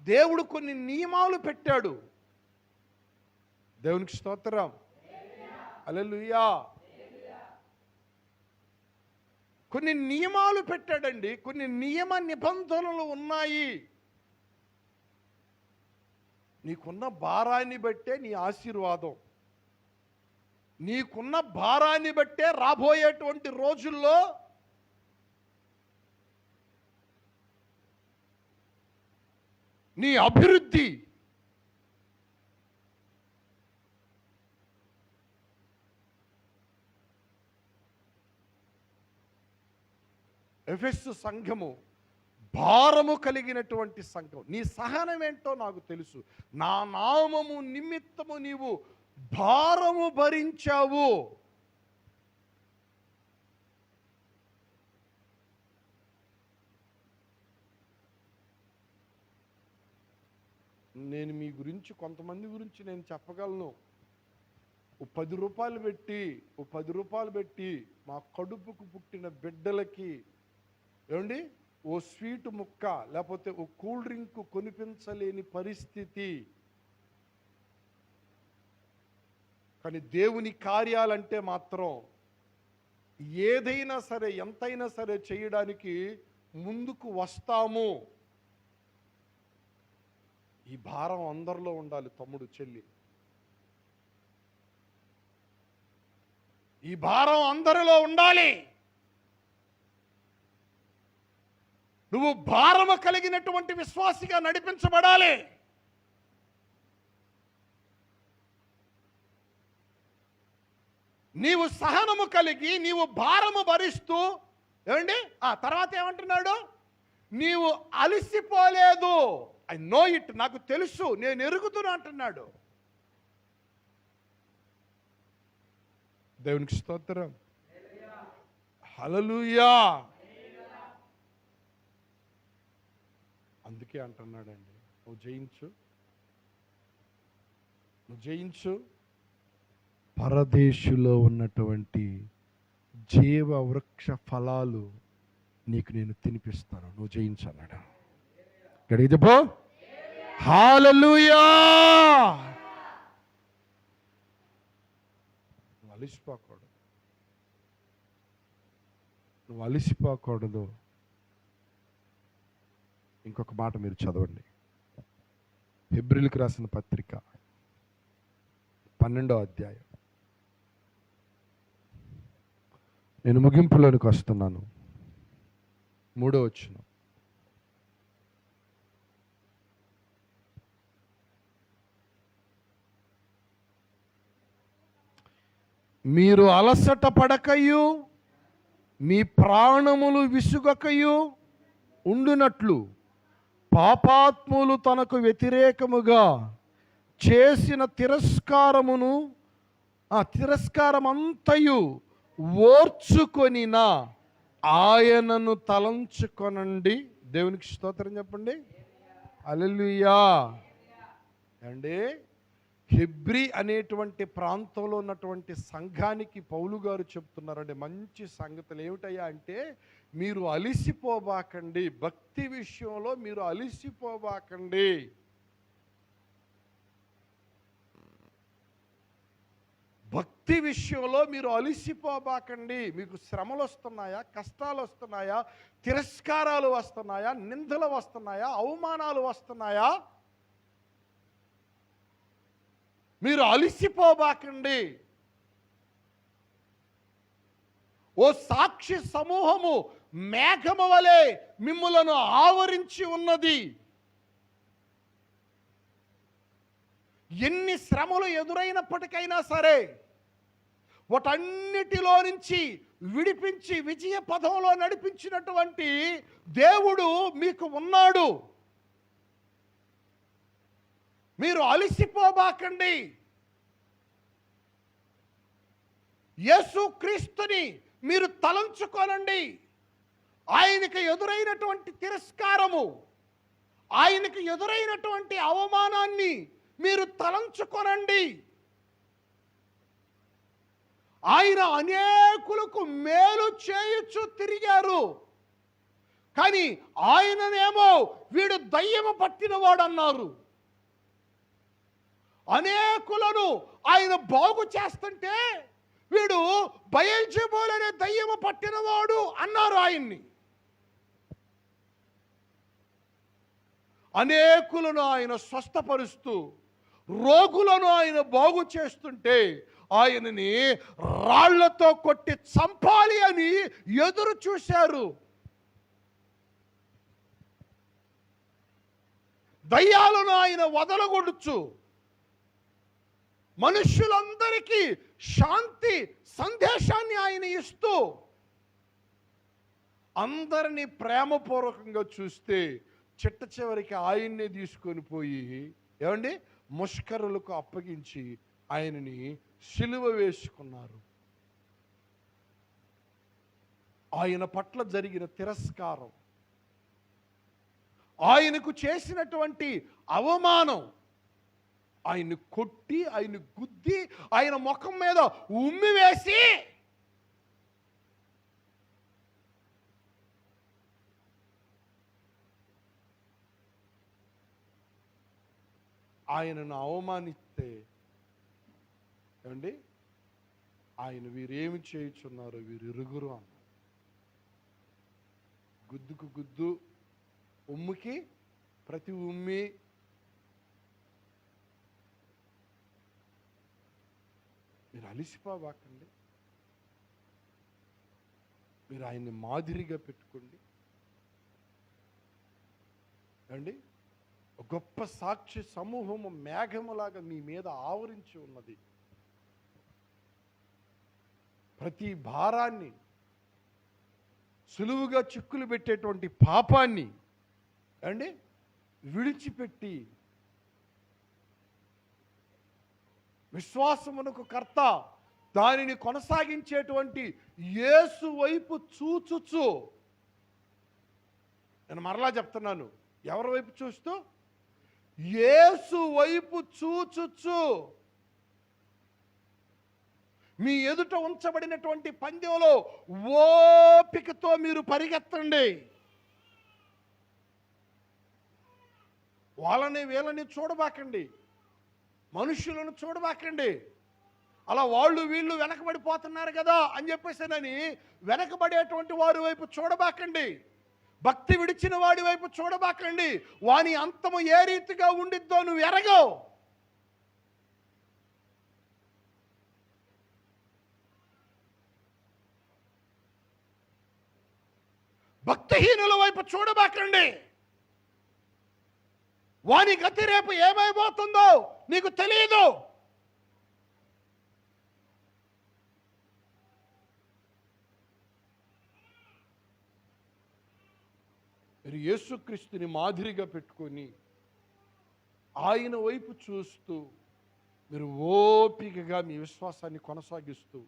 దేవుడు కొన్ని నియమాలు పెట్టాడు. దేవునికి స్తోత్రం. హల్లెలూయా. కొన్ని నియమాలు పెట్టాడండి, కొన్ని నియమ నిబంధనలు ఉన్నాయి. నీకున్న భారాన్ని బట్టే నీ ఆశీర్వాదం, నీకున్న భారాన్ని బట్టే రాబోయేటువంటి రోజుల్లో నీ అభివృద్ధి. ఎఫెసు సంఘము భారము కలిగినటువంటి సంఘం. నీ సహనం ఏంటో నాకు తెలుసు. నా నామము నిమిత్తము నీవు భారము భరించావు. నేను మీ గురించి, కొంతమంది గురించి నేను చెప్పగలను. ఓ 10 రూపాయలు పెట్టి మా కడుపుకు పుట్టిన బిడ్డలకి ఏమండి ఓ స్వీట్ ముక్క లేకపోతే ఓ కూల్ డ్రింక్ కొనిపించలేని పరిస్థితి. కానీ దేవుని కార్యాలంటే మాత్రం ఏదైనా సరే, ఎంతైనా సరే చేయడానికి ముందుకు వస్తాము. ఈ భారం అందరిలో ఉండాలి తమ్ముడు, చెల్లి. ఈ భారం అందరిలో ఉండాలి. నువ్వు భారము కలిగినటువంటి విశ్వాసిగా నడిపించబడాలి. నీవు సహనము కలిగి నీవు భారము భరిస్తూ ఏమండి తర్వాత ఏమంటున్నాడు? నీవు అలసిపోలేదు. ఐ నో ఇట్, నాకు తెలుసు, నేను ఎరుగుతున్నా అంటున్నాడు. దేవునికి స్తోత్రం. హల్లెలూయా. అందుకే అంటున్నాడండి, నువ్వు జయించు. పరదేశులో ఉన్నటువంటి జీవ వృక్ష ఫలాలు నీకు నేను తినిపిస్తాను, నువ్వు జయించు అన్నాడు. గడిగి చెప్పు హల్లెలూయా. నువ్వు అలిసిపోకూడదు. ఇంకొక మాట మీరు చదవండి, హెబ్రీయులకు రాసిన పత్రిక 12వ అధ్యాయం. నేను ముగింపులోనికి వస్తున్నాను. 3వ వచనం. మీరు అలసట పడకయు మీ ప్రాణములు విసుగకయు ఉండునట్లు పాపాత్ములు తనకు వ్యతిరేకముగా చేసిన తిరస్కారమంతయు ఓర్చుకొనిన ఆయనను తలంచుకొనండి. దేవునికి స్తోత్రం చెప్పండి. హల్లెలూయా. అండి, హెబ్రీ అనేటువంటి ప్రాంతంలో ఉన్నటువంటి సంఘానికి పౌలు గారు చెప్తున్నారండి మంచి సంగతులు. ఏమిటయ్యా అంటే, మీరు అలిసిపోబాకండి, భక్తి విషయంలో మీరు అలిసిపోబాకండి. భక్తి విషయంలో మీరు అలిసిపోబాకండి. మీకు శ్రమలు వస్తున్నాయా, కష్టాలు వస్తున్నాయా, తిరస్కారాలు వస్తున్నాయా, నిందలు వస్తున్నాయా, అవమానాలు వస్తున్నాయా, మీరు అలిసిపోబాకండి. ఓ సాక్షి సమూహము మేఘము వలె మిమ్ములను ఆవరించి ఉన్నది. ఎన్ని శ్రమలు ఎదురైనప్పటికైనా సరే వాటన్నిటిలో నుంచి విడిపించి విజయ పదంలో నడిపించినటువంటి దేవుడు మీకు ఉన్నాడు. మీరు అలసిపోబాకండి. యేసుక్రీస్తుని మీరు తలంచుకోనండి. ఆయనకు ఎదురైనటువంటి తిరస్కారము, ఆయనకు ఎదురైనటువంటి అవమానాన్ని మీరు తలంచుకోనండి. ఆయన అనేకులకు మేలు చేయుచు తిరిగారు. కానీ ఆయననేమో వీడు దయ్యము పట్టినవాడు అన్నారు. అనేకులను ఆయన బాగు చేస్తుంటే వీడు బయల్జెబూల్ అనే దయ్యము పట్టినవాడు అన్నారు ఆయన్ని. అనేకులను ఆయన స్వస్థపరుస్తూ రోగులను ఆయన బాగు చేస్తుంటే ఆయనని రాళ్లతో కొట్టి చంపాలి అని ఎదురు చూశారు. దయ్యాలను ఆయన వదలగొడుచు మనుష్యులందరికీ శాంతి సందేశాన్ని ఆయన ఇస్తూ అందరినీ ప్రేమపూర్వకంగా చూస్తే చిట్ట చివరికి ఆయన్నే తీసుకొని పోయి ఏమండి ముష్కరులకు అప్పగించి ఆయనని సిలువ వేసుకున్నారు. ఆయన పట్ల జరిగిన తిరస్కారం, ఆయనకు చేసినటువంటి అవమానం, ఆయన్ని కొట్టి ఆయన గుద్ది ఆయన ముఖం మీద ఉమ్మి వేసి ఆయనను అవమానిస్తే ఏమండి ఆయన వీరేమి చేయుచున్నారు వీరు ఇరుగురు అన్నారు. గుద్దుకు గుద్దు, ఉమ్మికి ప్రతి ఉమ్మి. మీరు అలిసిపోబాకండి. మీరు ఆయన్ని మాదిరిగా పెట్టుకోండి. ఏమండి గొప్ప సాక్షి సమూహము మేఘములాగా మీ మీద ఆవరించి ఉన్నది. ప్రతి భారాన్ని, సులువుగా చిక్కులు పెట్టేటువంటి పాపాన్ని అండి విడిచిపెట్టి విశ్వాసమునకు కర్త దానిని కొనసాగించేటువంటి యేసు వైపు చూచుచు, నేను మరలా చెప్తున్నాను, ఎవరి వైపు చూస్తూ? యేసు వైపు చూచుచు మీ ఎదుట ఉంచబడినటువంటి పందెంలో ఓపికతో మీరు పరిగెత్తండి. వాళ్ళని వీళ్ళని చూడబాకండి, మనుషులను చూడబాకండి. అలా వాళ్ళు వీళ్ళు వెనకబడిపోతున్నారు కదా అని చెప్పేసానని వెనకబడేటువంటి వారి వైపు చూడబాకండి. భక్తి విడిచిన వాడి వైపు చూడబాకండి. వాని అంతము ఏ రీతిగా ఉండిద్దో నువ్వు ఎరగవు. భక్తిహీనుల వైపు చూడబాకండి. వాని గతి రేపు ఏమైపోతుందో నీకు తెలియదు. మీరు యేసుక్రీస్తుని మాదిరిగా పెట్టుకొని ఆయన వైపు చూస్తూ మీరు ఓపికగా మీ విశ్వాసాన్ని కొనసాగిస్తూ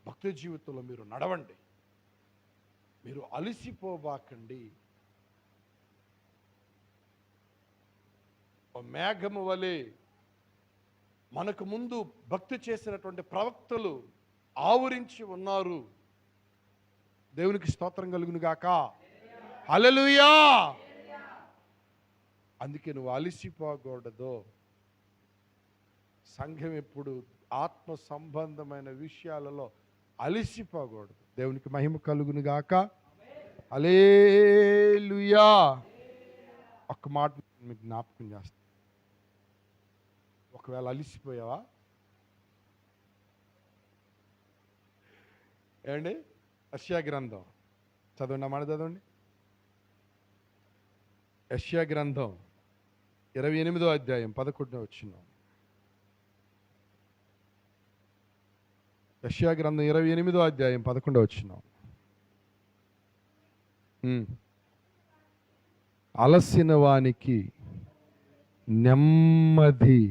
భక్తి జీవితంలో మీరు నడవండి. మీరు అలసిపోబాకండి. మేఘము వలె మనకు ముందు భక్తి చేసినటువంటి ప్రవక్తలు ఆవరించి ఉన్నారు. దేవునికి స్తోత్రం కలుగును గాక. హల్లెలూయా. అందుకే నువ్వు అలసిపోకూడదు. సంఘం ఎప్పుడు ఆత్మ సంబంధమైన విషయాలలో అలసిపోకూడదు. దేవునికి మహిమ కలుగును గాక. హల్లెలూయా. ఒక్క మాట మీకు జ్ఞాపకం చేస్తా. ఒకవేళ అలసిపోయావా ఏమండి? యెషయా గ్రంథం చదవండి, అన్నమాట చదవండి. యెషయా గ్రంథం 28వ అధ్యాయం 11వ వచనం. యెషయా గ్రంథం 28వ అధ్యాయం 11వ వచనం. అలసిన వానికి నెమ్మది,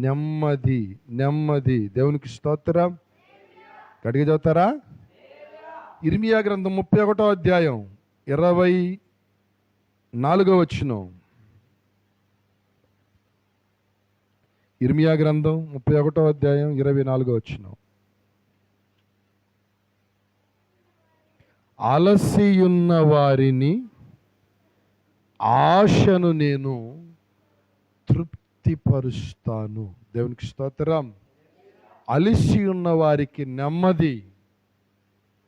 నెమ్మది, నెమ్మది. దేవునికి స్తోత్రం. గట్టిగా చదువుతారా? ఇర్మియా గ్రంథం 31వ అధ్యాయం 24వ వచనం. ఇర్మియా గ్రంథం 31వ అధ్యాయం 24వ వచనం. అలసియున్న వారిని ఆశను నేను తృప్తిపరుస్తాను. దేవునికి స్తోత్రం. అలసి ఉన్న వారికి నెమ్మది.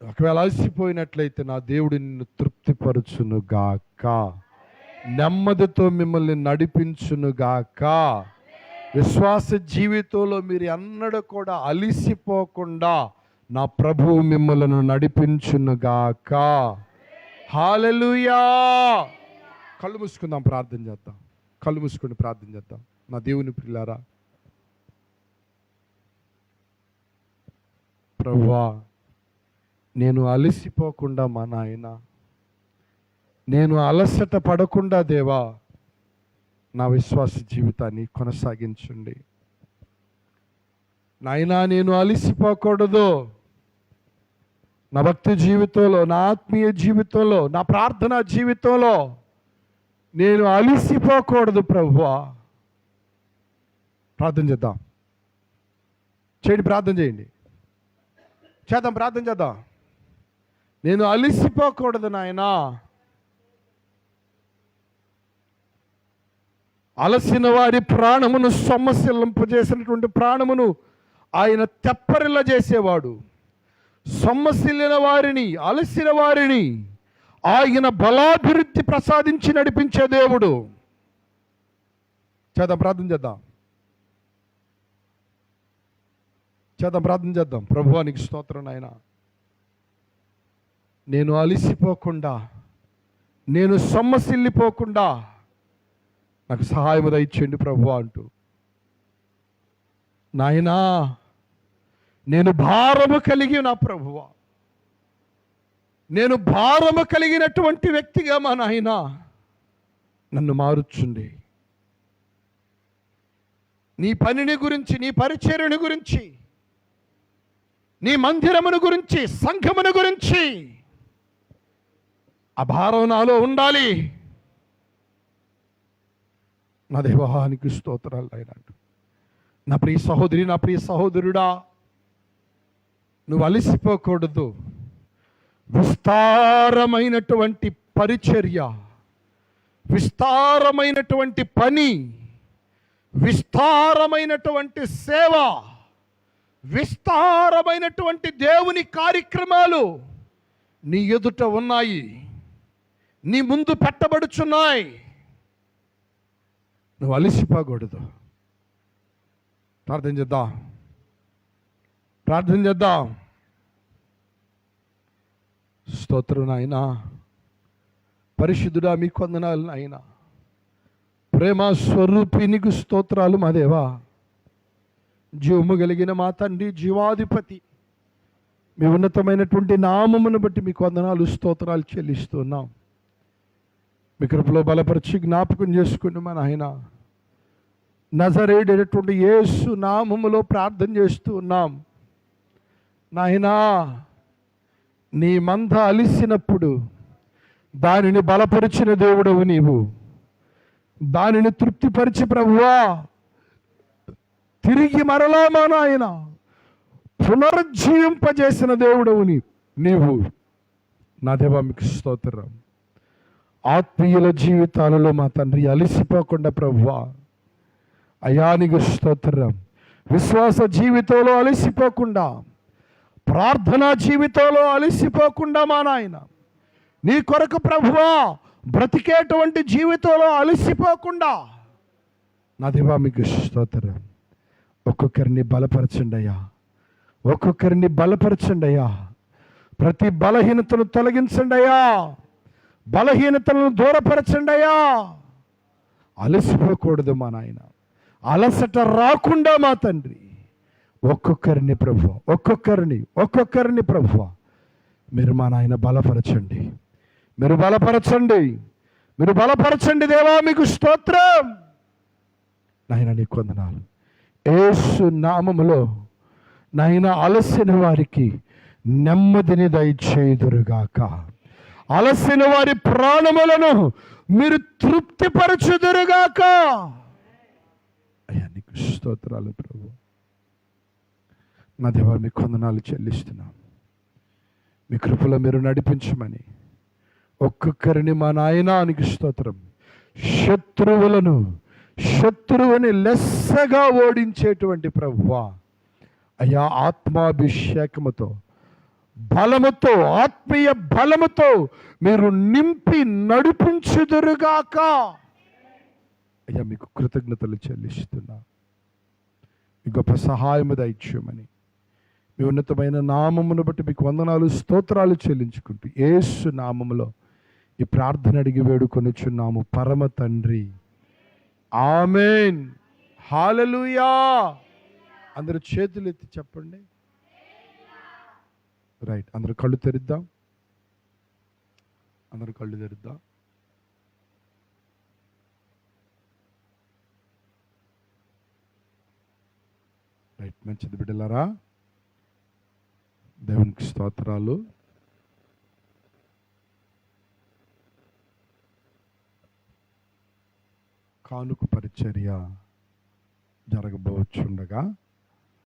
ఒకవేళ అలసిపోయినట్లయితే నా దేవుడు నిన్ను తృప్తిపరచును గాక, నెమ్మదితో మిమ్మల్ని నడిపించును గాక. విశ్వాస జీవితంలో మీరు ఎన్నడూ కూడా అలసిపోకుండా నా ప్రభువు మిమ్మల్ని నడిపించును గాక. హల్లెలూయా. కళ్ళు మూసుకుందాం, ప్రార్థన చేద్దాం. కళ్ళు మూసుకొని ప్రార్థన చేద్దాం. నా దేవుని ప్రియులారా, ప్రభువా, నేను అలసిపోకుండా మా నాయన, నేను అలసట పడకుండా దేవా నా విశ్వాస జీవితాన్ని కొనసాగించండి నాయనా. నేను అలసిపోకూడదు. నా భక్తి జీవితంలో, నా ఆత్మీయ జీవితంలో, నా ప్రార్థనా జీవితంలో నేను అలసిపోకూడదు ప్రభువా. ప్రార్థన చేద్దాం. చేయండి, ప్రార్థన చేయండి. చేద్దాం, ప్రార్థన చేద్దాం. నేను అలసిపోకూడదు నాయనా. అలసిన వారి ప్రాణమును సొమ్మసిల్లింపజేసినటువంటి ప్రాణమును ఆయన తెప్పరిల్ల చేసేవాడు. సొమ్మసిల్లిన వారిని, అలసిన వారిని ఆయన బలాభివృద్ధి ప్రసాదించి నడిపించే దేవుడు. చేద్దాం, ప్రార్థన చేద్దాం. చేద్దాం, ప్రార్థన చేద్దాం. ప్రభువానికి స్తోత్రం నాయన. నేను అలసిపోకుండా, నేను సొమ్మసిల్లిపోకుండా నాకు సహాయం దయచేయండి ప్రభువా అంటూ, నాయనా నేను భారము కలిగి, నా ప్రభువా నేను భారము కలిగినటువంటి వ్యక్తిగా మా నాయన నన్ను మారుచుండి. నీ పనిని గురించి, నీ పరిచర్యను గురించి, నీ మందిరమును గురించి, సంఘమును గురించి ఆ భారం నాలో ఉండాలి. నా దేవానికి స్తోత్రాలు ఆయన. నా ప్రియ సహోదరి, నా ప్రియ సహోదరుడా, నువ్వు అలసిపోకూడదు. విస్తారమైనటువంటి పరిచర్య, విస్తారమైనటువంటి పని, విస్తారమైనటువంటి సేవ, విస్తారమైనటువంటి దేవుని కార్యక్రమాలు నీ ఎదుట ఉన్నాయి, నీ ముందు పెట్టబడుచున్నాయి. నువ్వు అలసిపోకూడదు. ప్రార్థన చేద్దాం, ప్రార్థన చేద్దాం. స్తోత్రం నాయనా. పరిశుద్ధుడా మీకు వందనాలు నాయనా. ప్రేమ స్వరూపి నీకు స్తోత్రాలు మా దేవా. జీవము కలిగిన మా తండ్రి, జీవాధిపతి, మీ ఉన్నతమైనటువంటి నామమును బట్టి మీకు వందనాలు, స్తోత్రాలు చెల్లిస్తున్నాం. మీ కృపలో బలపరిచి జ్ఞాపకం చేసుకుని మా నాయన నజరేయుడైనటువంటి యేసు నామములో ప్రార్థన చేస్తూ ఉన్నాం. నాయనా, నీ మంద అలిసినప్పుడు దానిని బలపరిచిన దేవుడవు నీవు. దానిని తృప్తిపరిచి ప్రభువా తిరిగి మరలా మా నాయన పునరుజ్జీవింపజేసిన దేవుడవు నీవు. నా దేవా మీకు స్తోత్రం. ఆత్మీయుల జీవితాలలో మా తండ్రి అలసిపోకుండా ప్రభువా అయ్యా నీకు స్తోత్రం. విశ్వాస జీవితంలో అలసిపోకుండా, ప్రార్థనా జీవితంలో అలసిపోకుండా మా నాయన నీ కొరకు ప్రభువా బ్రతికేటువంటి జీవితంలో అలసిపోకుండా నా దేవా మీకు స్తోత్రం. ఒక్కొక్కరిని బలపరచండి అయ్యా, ఒక్కొక్కరిని బలపరచండి అయ్యా. ప్రతి బలహీనతను తొలగించండి అయ్యా, బలహీనతలను దూరపరచండి అయ్యా. అలసిపోకూడదు మా నాయన, అలసట రాకుండా మా తండ్రి ఒక్కొక్కరిని ప్రభువా మీరు మా నాయన బలపరచండి, మీరు బలపరచండి దేవా, మీకు స్తోత్రం నాయన, నీకు వందనాలు. యేసు నామములో నాయన అలసిన వారికి నెమ్మదిని దయచేయుదురుగాక, అలసిన వారి ప్రాణములను మీరు తృప్తిపరచుదురుగాక. అయ్యా నీకు స్తోత్రాలు ప్రభు. నా దేవా మీకు వందనాలు చెల్లిస్తున్నాం. మీ కృపలో మీరు నడిపించమని ఒక్కొక్కరిని మా నాయనానికి స్తోత్రం. శత్రువుని లెస్సగా ఓడించేటువంటి ప్రభువా అయ్యా, ఆత్మాభిషేకముతో, బలముతో, ఆత్మీయ బలముతో మీరు నింపి నడిపించుదురుగాక. అయ్యా మీకు కృతజ్ఞతలు చెల్లిస్తున్నా. మీ గొప్ప సహాయము దయచేయమని మీ ఉన్నతమైన నామమును బట్టి మీకు వందనాలు, స్తోత్రాలు చెల్లించుకుంటూ యేసు నామములో ఈ ప్రార్థన అడిగి వేడుకొనిచున్నాము పరమ తండ్రి, ఆమేన్. హల్లెలూయా. అందరూ చేతులు ఎత్తి చెప్పండి. రైట్, అందరూ కళ్ళు తెరిద్దాం. రైట్, మంచిది బిడ్డలారా, దేవునికి స్తోత్రాలు. కానుక పరిచర్య జరగబోచుండగా